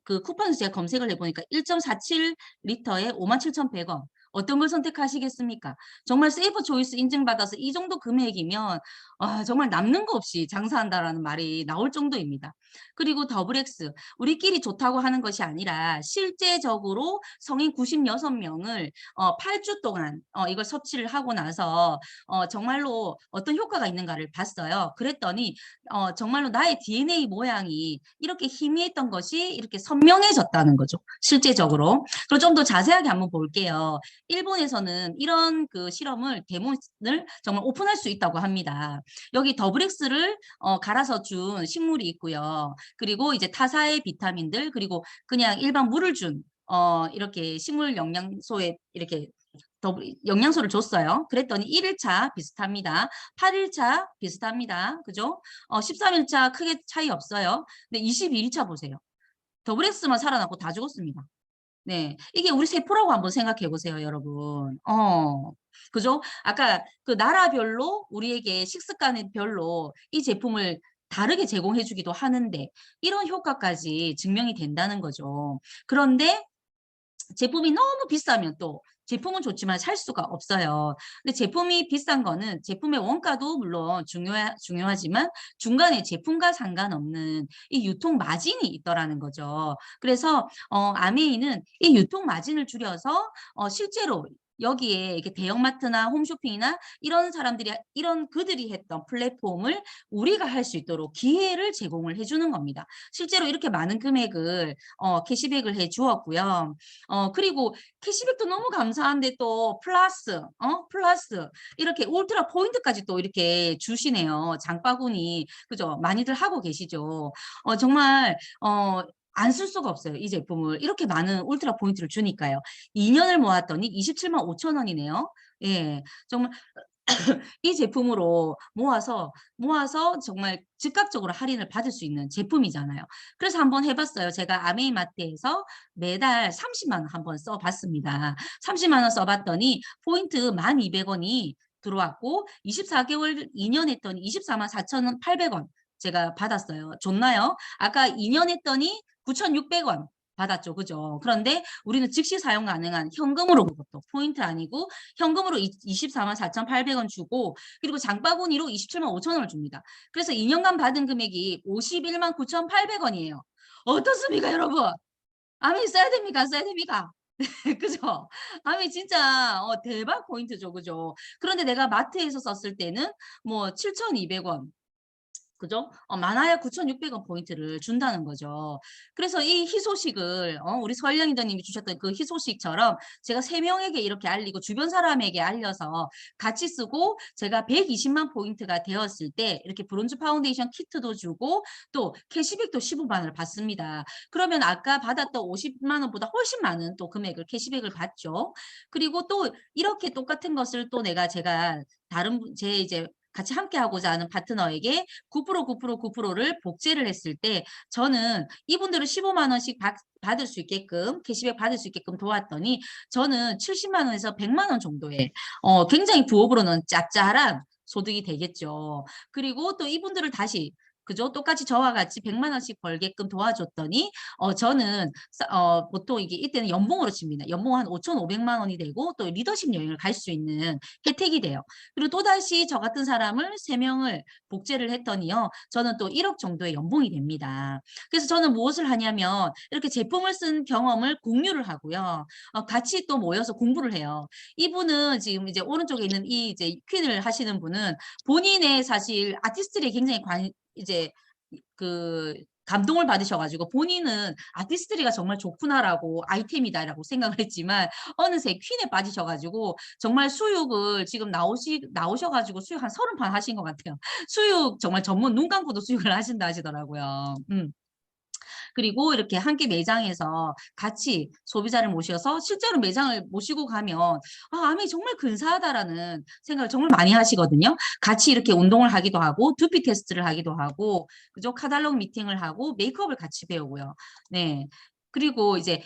그 쿠폰에서 제가 검색을 해보니까 1.47리터에 57,100원. 어떤 걸 선택하시겠습니까? 정말 세이버 초이스 인증받아서 이 정도 금액이면 정말 남는 거 없이 장사한다라는 말이 나올 정도입니다. 그리고 더블엑스 우리끼리 좋다고 하는 것이 아니라 실제적으로 성인 96명을 8주 동안 이걸 섭취를 하고 나서 정말로 어떤 효과가 있는가를 봤어요. 그랬더니 정말로 나의 DNA 모양이 이렇게 희미했던 것이 이렇게 선명해졌다는 거죠. 실제적으로. 그리고 좀 더 자세하게 한번 볼게요. 일본에서는 이런 그 실험을 데모를 정말 오픈할 수 있다고 합니다. 여기 더블엑스를 갈아서 준 식물이 있고요. 그리고 이제 타사의 비타민들 그리고 그냥 일반 물을 준 이렇게 식물 영양소에 이렇게 영양소를 줬어요. 그랬더니 1일차 비슷합니다. 8일차 비슷합니다. 그죠? 13일차 크게 차이 없어요. 근데 22일차 보세요. 더블엑스만 살아남고 다 죽었습니다. 네. 이게 우리 세포라고 한번 생각해 보세요, 여러분. 그죠? 아까 그 나라별로 우리에게 식습관별로 이 제품을 다르게 제공해 주기도 하는데 이런 효과까지 증명이 된다는 거죠. 그런데 제품이 너무 비싸면 또 제품은 좋지만 살 수가 없어요. 근데 제품이 비싼 거는 제품의 원가도 물론 중요하지만 중간에 제품과 상관없는 이 유통 마진이 있더라는 거죠. 그래서 아메이는 이 유통 마진을 줄여서 실제로 여기에 이렇게 대형마트나 홈쇼핑이나 이런 사람들이 이런 그들이 했던 플랫폼을 우리가 할 수 있도록 기회를 제공을 해주는 겁니다. 실제로 이렇게 많은 금액을 캐시백을 해 주었고요. 그리고 캐시백도 너무 감사한데 또 플러스 이렇게 울트라 포인트까지 또 이렇게 주시네요. 장바구니 그죠? 많이들 하고 계시죠. 정말 안 쓸 수가 없어요. 이 제품을 이렇게 많은 울트라 포인트를 주니까요. 2년을 모았더니 27만 5천 원이네요. 예, 정말 이 제품으로 모아서 정말 즉각적으로 할인을 받을 수 있는 제품이잖아요. 그래서 한번 해봤어요. 제가 아메이마트에서 매달 30만 원 한번 써봤습니다. 30만 원 써봤더니 포인트 1,200원이 들어왔고 24개월 2년 했더니 24만 4,800원 제가 받았어요. 좋나요? 아까 2년 했더니 9,600원 받았죠. 그죠? 그런데 우리는 즉시 사용 가능한 현금으로 그것도 포인트 아니고 현금으로 24만 4,800원 주고 그리고 장바구니로 27만 5천 원을 줍니다. 그래서 2년간 받은 금액이 51만 9,800원이에요. 어떻습니까, 여러분? 아미 써야 됩니까? 써야 됩니까? 그죠? 아미 진짜 대박 포인트죠. 그죠? 그런데 내가 마트에서 썼을 때는 뭐 7,200원 그죠? 많아야 9,600원 포인트를 준다는 거죠. 그래서 이 희소식을 우리 서일영 리더님이 주셨던 그 희소식처럼 제가 3명에게 이렇게 알리고 주변 사람에게 알려서 같이 쓰고 제가 120만 포인트가 되었을 때 이렇게 브론즈 파운데이션 키트도 주고 또 캐시백도 15만 원을 받습니다. 그러면 아까 받았던 50만 원보다 훨씬 많은 또 금액을 캐시백을 받죠. 그리고 또 이렇게 똑같은 것을 또 제가 다른 제 이제 같이 함께 하고자 하는 파트너에게 9%를 복제를 했을 때 저는 이분들은 15만 원씩 받을 수 있게끔 캐시백 받을 수 있게끔 도왔더니 저는 70만 원에서 100만 원 정도의 굉장히 부업으로는 짭짤한 소득이 되겠죠. 그리고 또 이분들을 다시 그죠? 똑같이 저와 같이 100만 원씩 벌게끔 도와줬더니 저는 보통 이게 이때는 연봉으로 칩니다. 연봉 한 5,500만 원이 되고 또 리더십 여행을 갈 수 있는 혜택이 돼요. 그리고 또다시 저 같은 사람을 3명을 복제를 했더니요. 저는 또 1억 정도의 연봉이 됩니다. 그래서 저는 무엇을 하냐면 이렇게 제품을 쓴 경험을 공유를 하고요. 같이 또 모여서 공부를 해요. 이분은 지금 이제 오른쪽에 있는 이 이제 퀸을 하시는 분은 본인의 사실 아티스트들이 굉장히 이제 그 감동을 받으셔가지고 본인은 아티스트리가 정말 좋구나라고 아이템이다라고 생각을 했지만 어느새 퀸에 빠지셔가지고 정말 수육을 지금 나오셔가지고 수육 한 30판 하신 것 같아요. 수육 정말 전문 눈 감고도 수육을 하신다 하시더라고요. 그리고 이렇게 함께 매장에서 같이 소비자를 모셔서 실제로 매장을 모시고 가면 암이 정말 근사하다라는 생각을 정말 많이 하시거든요. 같이 이렇게 운동을 하기도 하고 두피 테스트를 하기도 하고 그죠? 카탈로그 미팅을 하고 메이크업을 같이 배우고요. 네. 그리고 이제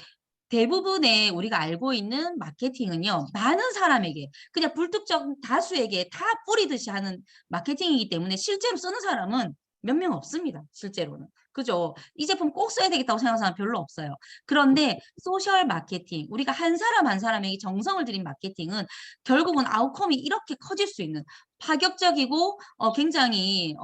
대부분의 우리가 알고 있는 마케팅은요. 많은 사람에게 그냥 불특정 다수에게 다 뿌리듯이 하는 마케팅이기 때문에 실제로 쓰는 사람은 몇 명 없습니다. 실제로는. 그죠? 이 제품 꼭 써야 되겠다고 생각하는 사람 별로 없어요. 그런데 소셜 마케팅, 우리가 한 사람 한 사람에게 정성을 들인 마케팅은 결국은 아웃컴이 이렇게 커질 수 있는 파격적이고 굉장히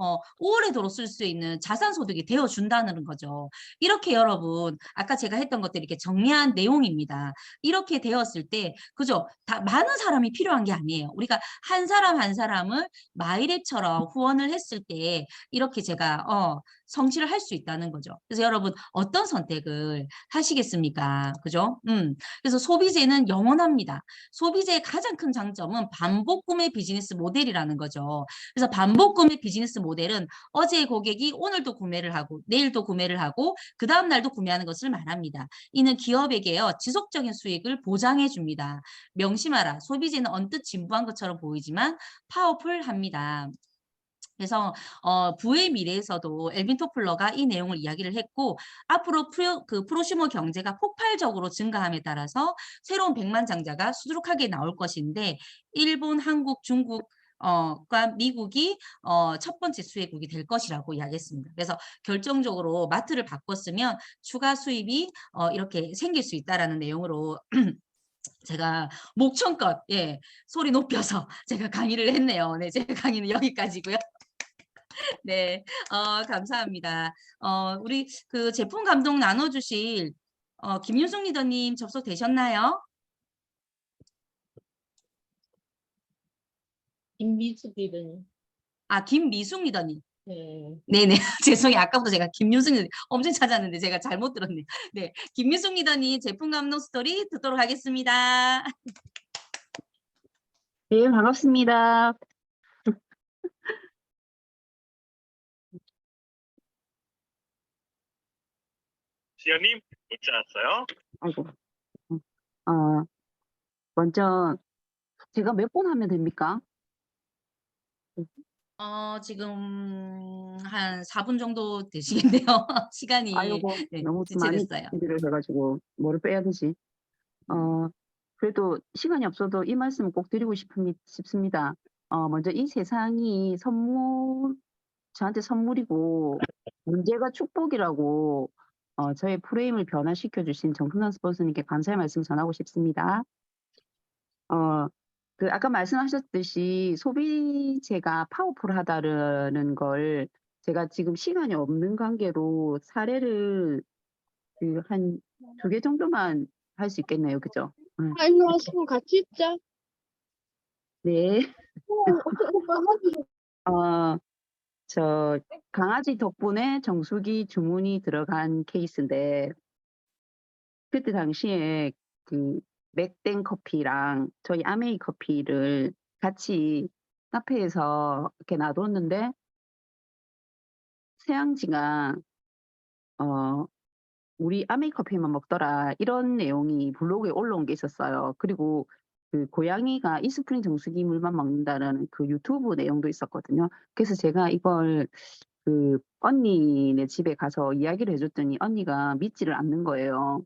오래도록 쓸 수 있는 자산 소득이 되어 준다는 거죠. 이렇게 여러분 아까 제가 했던 것들이 이렇게 정리한 내용입니다. 이렇게 되었을 때 그죠? 다 많은 사람이 필요한 게 아니에요. 우리가 한 사람 한 사람을 마이랩처럼 후원을 했을 때 이렇게 제가 성취를 할 수 있다는 거죠. 그래서 여러분 어떤 선택을 하시겠습니까? 그죠? 그래서 소비재는 영원합니다. 소비재의 가장 큰 장점은 반복 구매 비즈니스 모델이라는 거죠. 그래서 반복 구매 비즈니스 모델은 어제 고객이 오늘도 구매를 하고 내일도 구매를 하고 그 다음 날도 구매하는 것을 말합니다. 이는 기업에게요 지속적인 수익을 보장해 줍니다. 명심하라. 소비재는 언뜻 진부한 것처럼 보이지만 파워풀합니다. 그래서 부의 미래에서도 엘빈 토플러가 이 내용을 이야기를 했고 앞으로 프로슈머 경제가 폭발적으로 증가함에 따라서 새로운 백만장자가 수두룩하게 나올 것인데 일본, 한국, 중국 과 미국이 첫 번째 수혜국이 될 것이라고 이야기했습니다. 그래서 결정적으로 마트를 바꿨으면 추가 수입이 이렇게 생길 수 있다라는 내용으로 제가 목청껏 소리 높여서 제가 강의를 했네요. 네, 제 강의는 여기까지고요. 네, 감사합니다. 우리 그 제품 감동 나눠주실 김윤숙 리더님 접속되셨나요? 김미숙 리더님. 김미숙 리더님. 네. 네네. 죄송해요. 아까부터 제가 김윤숙 리더님 엄청 찾았는데 제가 잘못 들었네요. 네, 김윤숙 리더님 제품 감동 스토리 듣도록 하겠습니다. 네, 반갑습니다. 지연님 문자 왔어요? 아이고. 어, 먼저 제가 몇 번 하면 됩니까? 지금 한 4분 정도 되시겠네요. 시간이 아이고, 네, 너무 많이 지체됐어요. 준비를 해가지고 뭐를 빼야 되지? 그래도 시간이 없어도 이 말씀을 꼭 드리고 싶습니다. 먼저 이 세상이 저한테 선물이고 문제가 축복이라고 저의 프레임을 변화시켜 주신 정승환 스폰서님께 감사의 말씀 전하고 싶습니다. 아까 말씀하셨듯이 소비재가 파워풀하다는 걸 제가 지금 시간이 없는 관계로 사례를 한 2개 정도만 할 수 있겠네요. 그죠? 일로 와서 같이 있자. 네. 오빠 하기. 어, 저 강아지 덕분에 정수기 주문이 들어간 케이스인데 그때 당시에 그 맥땡 커피랑 저희 아메이 커피를 같이 카페에서 이렇게 놔뒀는데 새양지가 어 "우리 아메이 커피만 먹더라." 이런 내용이 블로그에 올라온 게 있었어요. 그리고 그 고양이가 이스프링 정수기 물만 먹는다라는 그 유튜브 내용도 있었거든요. 그래서 제가 이걸 그 언니네 집에 가서 이야기를 해 줬더니 언니가 믿지를 않는 거예요.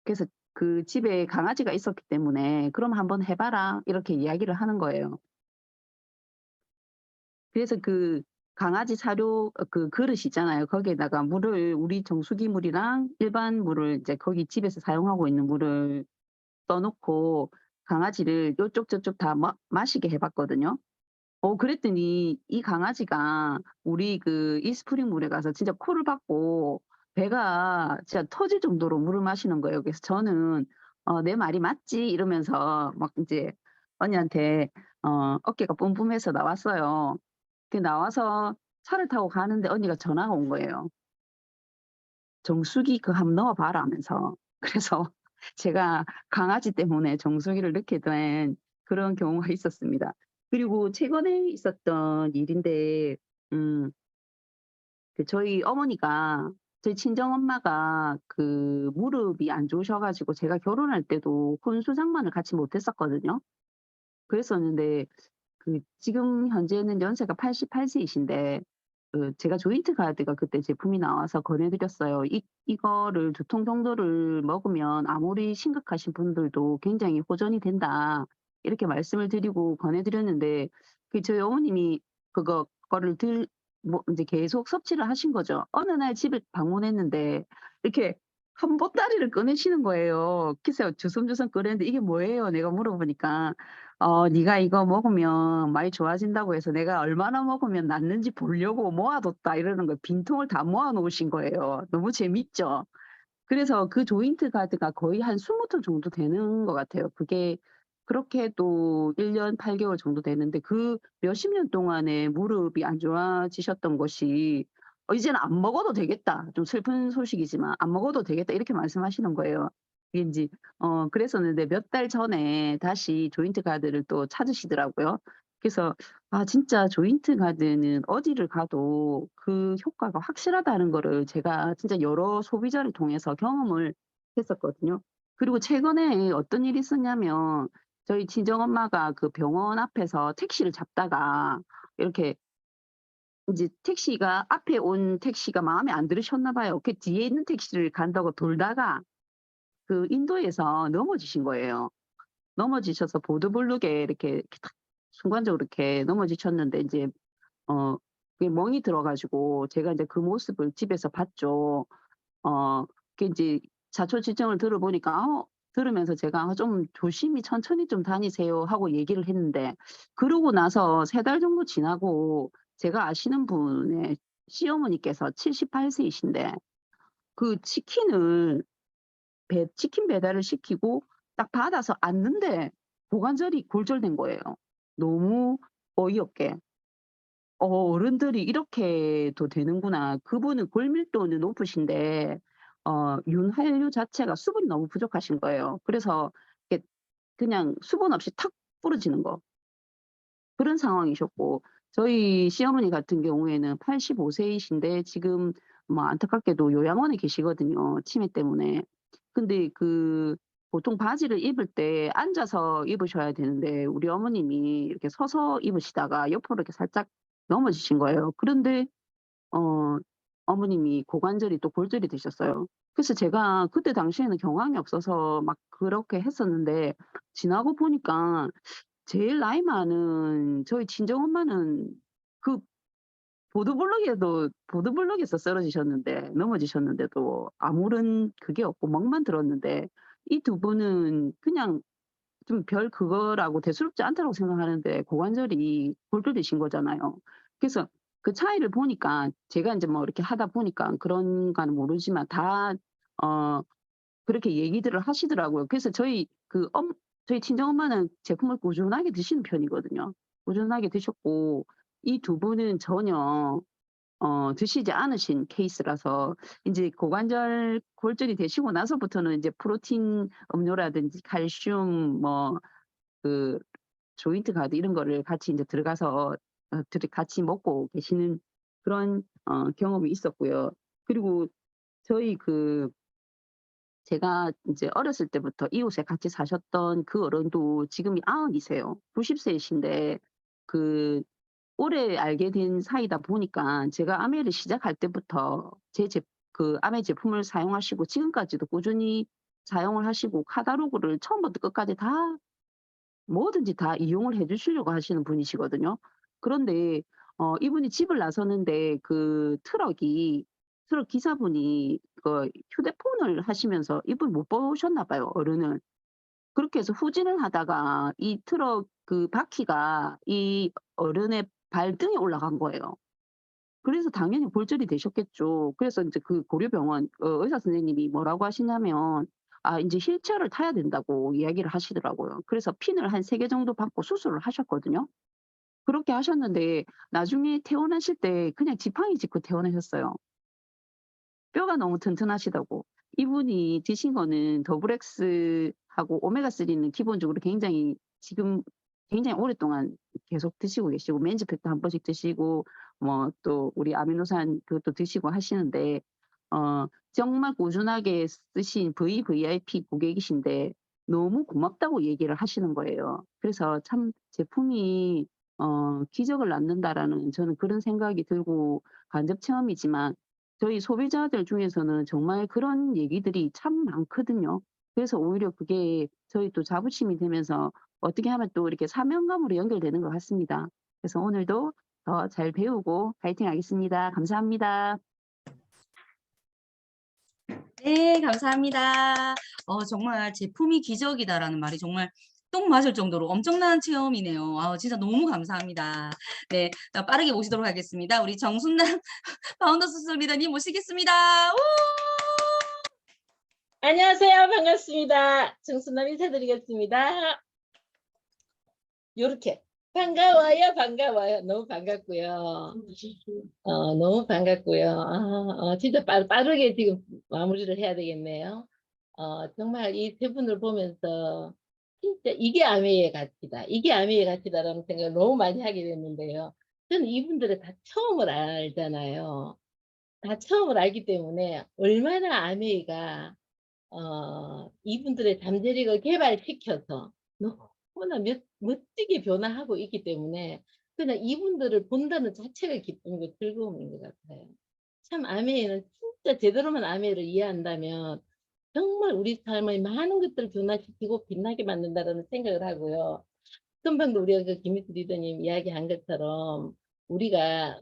그래서 그 집에 강아지가 있었기 때문에 "그럼 한번 해 봐라." 이렇게 이야기를 하는 거예요. 그래서 그 강아지 사료 그 그릇 있잖아요. 거기에다가 물을 우리 정수기 물이랑 일반 물을 이제 거기 집에서 사용하고 있는 물을 떠 놓고 강아지를 요쪽 저쪽 다 마시게 해 봤거든요. 그랬더니 이 강아지가 우리 그 이스프링 물에 가서 진짜 코를 박고 배가 진짜 터질 정도로 물을 마시는 거예요. 그래서 저는 "내 말이 맞지?" 이러면서 막 인제 언니한테 어깨가 뿜뿜해서 나왔어요. 나와서 차를 타고 가는데 언니가 전화가 온 거예요. "정수기 그거 한번 넣어 봐라." 하면서. 그래서 제가 강아지 때문에 정수기를 넣게 된 그런 경우가 있었습니다. 그리고 최근에 있었던 일인데 음 저희 어머니가 저희 친정엄마가 그 무릎이 안 좋으셔 가지고 제가 결혼할 때도 혼수장만을 같이 못 했었거든요. 그랬었는데 지금 현재는 연세가 88 세이신데 제가 조인트 가드가 그때 제품이 나와서 권해 드렸어요. 이거를 2통 정도를 먹으면 아무리 심각하신 분들도 굉장히 호전이 된다." 이렇게 말씀을 드리고 권해 드렸는데 저희 어머님이 그거를 뭐 인제 계속 섭취를 하신 거죠. 어느 날 집을 방문했는데 이렇게 한 보따리를 꺼내시는 거예요. 그래서 주섬주섬 꺼냈는데 "이게 뭐예요?" 내가 물어보니까 "네가 이거 먹으면 많이 좋아진다고 해서 내가 얼마나 먹으면 낫는지 보려고 모아 뒀다." 이러는 거예요. 빈통을 다 모아 놓으신 거예요. 너무 재밌죠. 그래서 그 조인트 가드가 거의 한 20통 정도 되는 것 같아요. 그게 그렇게 해도 1년 8 개월 정도 되는데 그 몇십 년 동안에 무릎이 안 좋아지셨던 것이 "이제는 안 먹어도 되겠다." 좀 슬픈 소식이지만 "안 먹어도 되겠다." 이렇게 말씀하시는 거예요. 이게 인제 그랬었는데 몇 달 전에 다시 조인트 가드를 또 찾으시더라고요. 그래서 진짜 조인트 가드는 어디를 가도 그 효과가 확실하다는 거를 제가 진짜 여러 소비자를 통해서 경험을 했었거든요. 그리고 최근에 어떤 일이 있었냐면 저희 친정엄마가 그 병원 앞에서 택시를 잡다가 이렇게 인제 택시가 앞에 온 택시가 마음에 안 들으셨나 봐요. 그 뒤에 있는 택시를 간다고 돌다가 그 인도에서 넘어지신 거예요. 넘어지셔서 보도블록에 이렇게 탁 순간적으로 이렇게 넘어지셨는데 인제 어 그게 멍이 들어 가지고 제가 인제 그 모습을 집에서 봤죠. 그게 인제 자초지종을 들어보니까 들으면서 제가 "좀 조심히 천천히 좀 다니세요." 하고 얘기를 했는데 그러고 나서 3달 정도 지나고 제가 아시는 분의 시어머니께서 78 세이신데 그 치킨 배달을 시키고 딱 받아서 앉는데 고관절이 골절된 거예요. 너무 어이없게. 어른들이 이렇게도 되는구나. 그분은 골밀도는 높으신데 윤활유 자체가 수분이 너무 부족하신 거예요. 그래서 이게 그냥 수분 없이 탁 부러지는 거. 그런 상황이셨고 저희 시어머니 같은 경우에는 85 세이신데 지금 뭐 안타깝게도 요양원에 계시거든요, 치매 때문에. 근데 보통 바지를 입을 때 앉아서 입으셔야 되는데 우리 어머님이 이렇게 서서 입으시다가 옆으로 이렇게 살짝 넘어지신 거예요. 그런데 어 어머님이 고관절이 또 골절이 되셨어요. 그래서 제가 그때 당시에는 경황이 없어서 막 그렇게 했었는데 지나고 보니까 제일 나이 많은 저희 친정엄마는 그 보도블록에서 쓰러지셨는데 넘어지셨는데도 아무런 그게 없고 멍만 들었는데 이 두 분은 그냥 좀 별 그거라고 대수롭지 않다고 생각하는데 고관절이 골절되신 거잖아요. 그래서 그 차이를 보니까 제가 인제 뭐 이렇게 하다 보니까 그런가는 모르지만 다 어 그렇게 얘기들을 하시더라고요. 그래서 저희 친정엄마는 제품을 꾸준하게 드시는 편이거든요. 꾸준하게 드셨고 이 두 분은 전혀 드시지 않으신 케이스라서 이제 고관절 골절이 되시고 나서부터는 이제 프로틴 음료라든지 칼슘 그 조인트 가드 이런 거를 같이 이제 들어가서 같이 먹고 계시는 그런 경험이 있었고요. 그리고 저희 제가 이제 어렸을 때부터 이웃에 같이 사셨던 그 어른도 지금이 90이세요. 90세이신데 올해 알게 된 사이다 보니까 제가 아메를 시작할 때부터 아메 제품을 사용하시고 지금까지도 꾸준히 사용을 하시고 카다로그를 처음부터 끝까지 다 뭐든지 다 이용을 해 주시려고 하시는 분이시거든요. 그런데 이분이 집을 나서는데 트럭 기사분이 휴대폰을 하시면서 이분 못 보셨나 봐요, 어른을. 그렇게 해서 후진을 하다가 이 트럭 바퀴가 이 어른의 발등에 올라간 거예요. 그래서 당연히 골절이 되셨겠죠. 그래서 인제 고려병원 의사 선생님이 뭐라고 하시냐면 인제 휠체어를 타야 된다고 이야기를 하시더라고요. 그래서 핀을 한 3개 정도 받고 수술을 하셨거든요. 그렇게 하셨는데 나중에 퇴원하실 때 그냥 지팡이 짚고 퇴원하셨어요. 뼈가 너무 튼튼하시다고. 이분이 드신 거는 더블엑스하고 오메가3는 기본적으로 지금 굉장히 오랫동안 계속 드시고 계시고 맨즈팩도 한 번씩 드시고 또 우리 아미노산 그것도 드시고 하시는데 정말 꾸준하게 쓰신 VVIP 고객이신데 너무 고맙다고 얘기를 하시는 거예요. 그래서 참 제품이 '기적을 낳는다.'라는 저는 그런 생각이 들고 간접 체험이지만 저희 소비자들 중에서는 정말 그런 얘기들이 참 많거든요. 그래서 오히려 그게 저희 또 자부심이 되면서 어떻게 하면 또 이렇게 사명감으로 연결되는 것 같습니다. 그래서 오늘도 더 잘 배우고 파이팅 하겠습니다. 감사합니다. 네, 감사합니다. 정말 제품이 기적이다라는 말이 정말 똥 맞을 정도로 엄청난 체험이네요. 진짜 너무 감사합니다. 네, 빠르게 모시도록 하겠습니다. 우리 정순남 파운더 수술 리더님 모시겠습니다. 우! 안녕하세요. 반갑습니다. 정순남 인사드리겠습니다. 요렇게. 반가워요. 반가워요. 너무 반갑고요. 너무 반갑고요. 진짜 빠르게 지금 마무리를 해야 되겠네요. 정말 이 세 분을 보면서 진짜 이게 아메의 가치다. 이게 아메의 가치다라는 생각을 너무 많이 하게 됐는데요. 저는 이분들을 다 처음을 알잖아요. 다 처음을 알기 때문에 얼마나 아메이가 이분들의 잠재력을 개발시켜서 너무나 멋지게 변화하고 있기 때문에 그냥 이분들을 본다는 자체가 기쁨이고 즐거움인 것 같아요. 참 아메이는 진짜 제대로만 아메이를 이해한다면 정말 우리 삶의 많은 것들을 변화시키고 빛나게 만든다라는 생각을 하고요. 금방도 우리가 김희수 리더님 이야기한 것처럼 우리가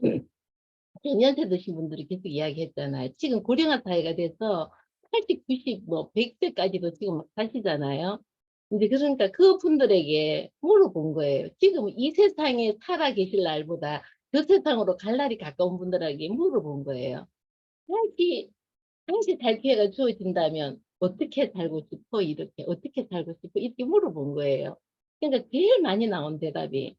연세 드신 분들이 계속 이야기했잖아요. 지금 고령화 사회가 돼서 80, 90, 100세까지도 지금 막 사시잖아요. 이제 그러니까 그분들에게 물어본 거예요. 지금 이 세상에 살아 계실 날보다 그 세상으로 갈 날이 가까운 분들에게 물어본 거예요. 다시 살 기회가 주어진다면 어떻게 살고 싶어? 이렇게 어떻게 살고 싶어? 이렇게 물어본 거예요. 그러니까 제일 많이 나온 대답이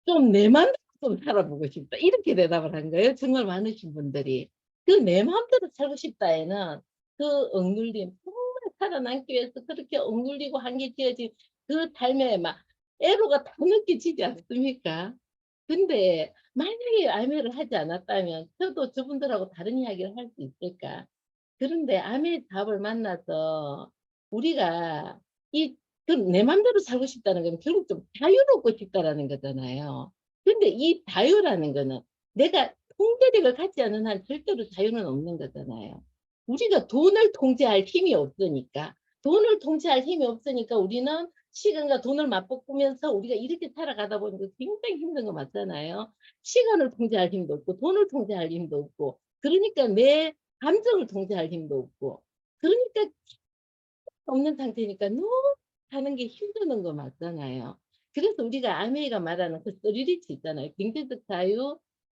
좀 내 맘대로 좀 살아보고 싶다. 이렇게 대답을 한 거예요. 정말 많으신 분들이. 그 내 마음대로 살고 싶다에는 그 억눌림, 정말 살아남기 위해서 그렇게 억눌리고 한계지어진 그 삶에 막 애로가 다 느껴지지 않습니까? 근데 만약에 아메를 하지 않았다면 저도 저분들하고 다른 이야기를 할 수 있을까? 그런데 아메의 답을 만나서 우리가 내 맘대로 살고 싶다는 건 결국 좀 자유롭고 싶다라는 거잖아요. 근데 이 자유라는 거는 내가 통제력을 갖지 않는 한 절대로 자유는 없는 거잖아요. 우리가 돈을 통제할 힘이 없으니까 우리는 시간과 돈을 맞바꾸면서 우리가 이렇게 살아가다 보니까 굉장히 힘든 거 맞잖아요. 시간을 통제할 힘도 없고 돈을 통제할 힘도 없고 그러니까 내 감정을 통제할 힘도 없고 그러니까 없는 상태니까 너무 사는 게 힘드는 거 맞잖아요. 그래서 우리가 아메이가 말하는 그 쓰리리치 있잖아요. 경제적 자유,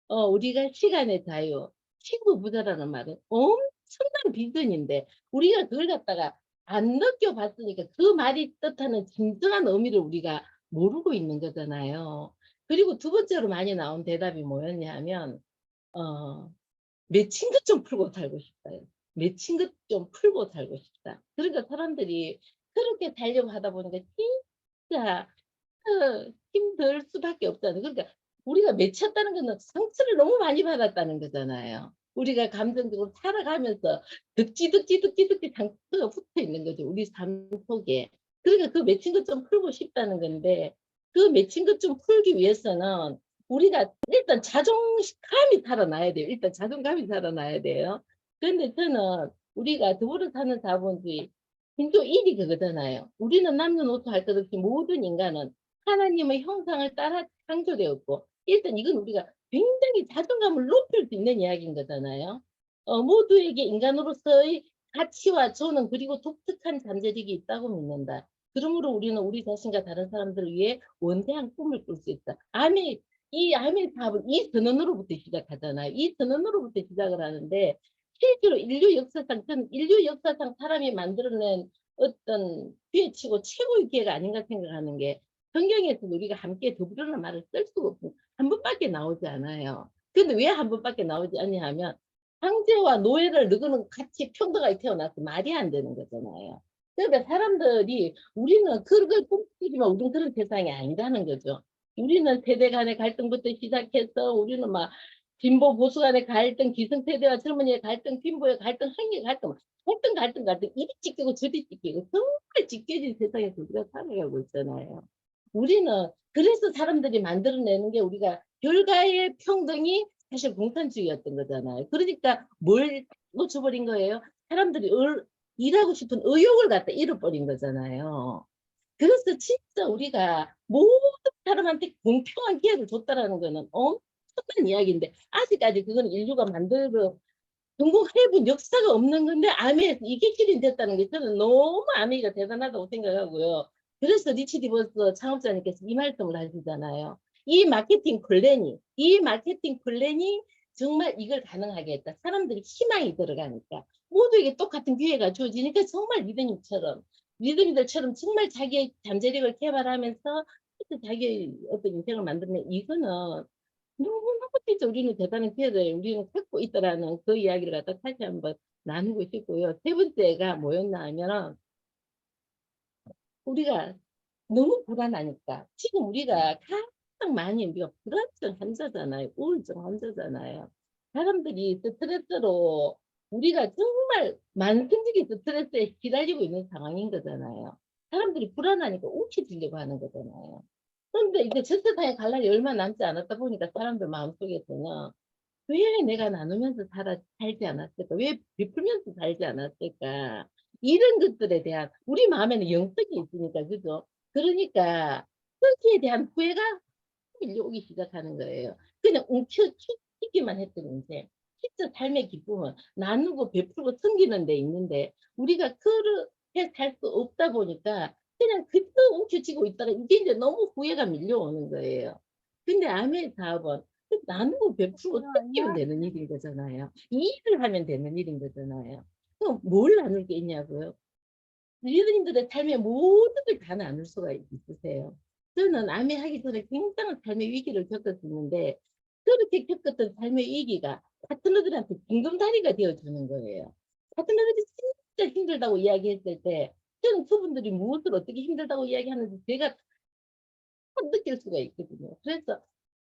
우리가 시간의 자유, 친구 부자라는 말은 엄청난 비전인데 우리가 그걸 갖다가 안 느껴봤으니까 그 말이 뜻하는 진정한 의미를 우리가 모르고 있는 거잖아요. 그리고 두 번째로 많이 나온 대답이 뭐였냐 하면 맺힌 것 좀 풀고 살고 싶어요. 맺힌 것 좀 풀고 살고 싶다. 그러니까 사람들이 그렇게 살려고 하다 보니까 진짜 힘들 수밖에 없잖아요. 그러니까 우리가 맺혔다는 거는 상처를 너무 많이 받았다는 거잖아요. 우리가 감정적으로 살아가면서 득지 상처가 붙어 있는 거죠. 우리 삶 속에. 그러니까 그 맺힌 것 좀 풀고 싶다는 건데 그 맺힌 것 좀 풀기 위해서는 우리가 일단 자존감이 살아나야 돼요. 일단 자존감이 살아나야 돼요. 그런데 저는 우리가 더불어 사는 자본주의 진짜 일이 그거잖아요. 우리는 남녀노소 할 것 없이 모든 인간은 하나님의 형상을 따라 창조되었고 일단 이건 우리가 굉장히 자존감을 높일 수 있는 이야기인 거잖아요. 모두에게 인간으로서의 가치와 존엄 그리고 독특한 잠재력이 있다고 믿는다. 그러므로 우리는 우리 자신과 다른 사람들을 위해 원대한 꿈을 꿀 수 있다. 이 아메 사업은 이 선언으로부터 시작하잖아요. 이 선언으로부터 시작을 하는데 실제로 저는 인류 역사상 사람이 만들어낸 어떤 기회치고 최고의 기회가 아닌가 생각하는 게 성경에서 우리가 함께 더불어라는 말을 쓸 수가 없고 한 번밖에 나오지 않아요. 근데 왜 한 번밖에 나오지 않냐 하면 황제와 노예를 너그는 같이 평등하게 태어나서 말이 안 되는 거잖아요. 그러니까 사람들이 우리는 그걸 꿈꾸지만 우리는 그런 세상이 아니라는 거죠. 우리는 세대 간의 갈등부터 시작해서 우리는 막 진보 보수 간의 갈등, 기성세대와 젊은이의 갈등, 빈부의 갈등, 학력의 갈등, 이리 찢기고 저리 찢기고 정말 찢겨진 세상에서 우리가 살아가고 있잖아요. 우리는 그래서 사람들이 만들어내는 게 우리가 결과의 평등이 사실 공산주의였던 거잖아요. 그러니까 뭘 놓쳐버린 거예요? 사람들이 일하고 싶은 의욕을 갖다 잃어버린 거잖아요. 그래서 진짜 우리가 모든 사람한테 공평한 기회를 줬다라는 거는 엄청난 이야기인데 아직까지 그건 인류가 만들어 성공해본 역사가 없는 건데 아메에서 이게 실현됐다는 게 저는 너무 아메가 대단하다고 생각하고요. 그래서 리치 디버스 창업자님께서 이 말씀을 하시잖아요. 이 마케팅 플랜이 정말 이걸 가능하게 했다. 사람들이 희망이 들어가니까 모두에게 똑같은 기회가 주어지니까 정말 리더님들처럼 정말 자기의 잠재력을 개발하면서 자기의 어떤 인생을 만드는 이거는 너무너무 진짜 우리는 대단한 기회를 우리는 갖고 있다라는 그 이야기를 갖다 다시 한번 나누고 싶고요. 세 번째가 뭐였나 하면 우리가 너무 불안하니까 지금 우리가 가장 많이 우리가 불안증 환자잖아요. 우울증 환자잖아요. 사람들이 스트레스로 우리가 정말 만성적인 스트레스에 시달리고 있는 상황인 거잖아요. 사람들이 불안하니까 움켜쥐려고 하는 거잖아요. 그런데 이제 저 세상에 갈 날이 얼마 남지 않았다 보니까 사람들 마음속에서는 왜 내가 나누면서 살지 않았을까? 왜 베풀면서 살지 않았을까? 이런 것들에 대한 우리 마음에는 영성이 있으니까 그죠? 그러니까 거기에 대한 후회가 밀려오기 시작하는 거예요. 그냥 움켜쥐기만 했던 인생. 진짜 삶의 기쁨은 나누고 베풀고 섬기는 데 있는데 우리가 그렇게 살 수 없다 보니까 그냥 그저 움켜쥐고 있다가 이게 이제 너무 후회가 밀려오는 거예요. 근데 아멘 사업은 나누고 베풀고 섬기면 되는 일인 거잖아요. 이 일을 하면 되는 일인 거잖아요. 그럼 뭘 나눌 게 있냐고요? 리더님들의 삶의 모든 걸 다 나눌 수가 있으세요. 저는 암에 하기 전에 굉장한 삶의 위기를 겪었었는데 그렇게 겪었던 삶의 위기가 파트너들한테 징검다리가 되어주는 거예요. 파트너들이 진짜 힘들다고 이야기했을 때 저는 그분들이 무엇을 어떻게 힘들다고 이야기하는지 제가 느낄 수가 있거든요. 그래서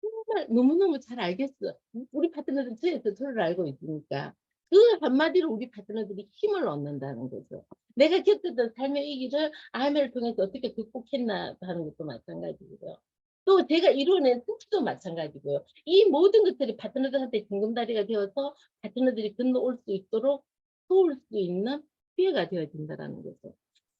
정말 너무너무 잘 알겠어. 우리 파트너들은 저에서 저를 알고 있으니까 그 한마디로 우리 파트너들이 힘을 얻는다는 거죠. 내가 겪었던 삶의 위기를 아메를 통해서 어떻게 극복했나 하는 것도 마찬가지고요. 또 제가 이뤄낸 성취도 마찬가지고요. 이 모든 것들이 파트너들한테 징검다리가 되어서 파트너들이 건너올 수 있도록 도울 수 있는 기회가 되어진다는 거죠.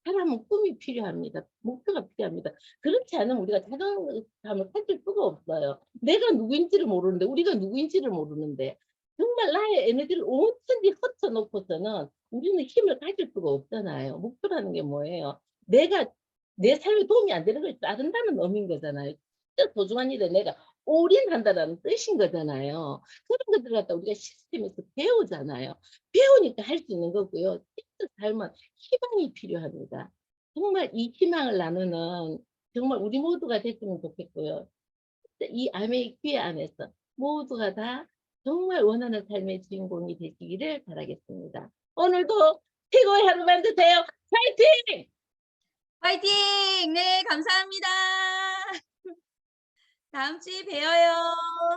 사람은 꿈이 필요합니다. 목표가 필요합니다. 그렇지 않으면 우리가 자존감을 가질 수가 없어요. 내가 누구인지를 모르는데 우리가 누구인지를 모르는데 정말 나의 에너지를 온전히 헛쳐놓고서는 우리는 힘을 가질 수가 없잖아요. 목표라는 게 뭐예요? 내가 내 삶에 도움이 안 되는 걸 자른다는 의미인 거잖아요. 진짜 소중한 일에 내가 올인한다는 뜻인 거잖아요. 그런 것들 갖다 우리가 시스템에서 배우잖아요. 배우니까 할 수 있는 거고요. 진짜 삶은 희망이 필요합니다. 정말 이 희망을 나누는 정말 우리 모두가 됐으면 좋겠고요. 이 암의 기회 안에서 모두가 다 정말 원하는 삶의 주인공이 되시기를 바라겠습니다. 오늘도 최고의 하루 만드세요. 파이팅! 화이팅! 네, 감사합니다. 다음 주에 봬요.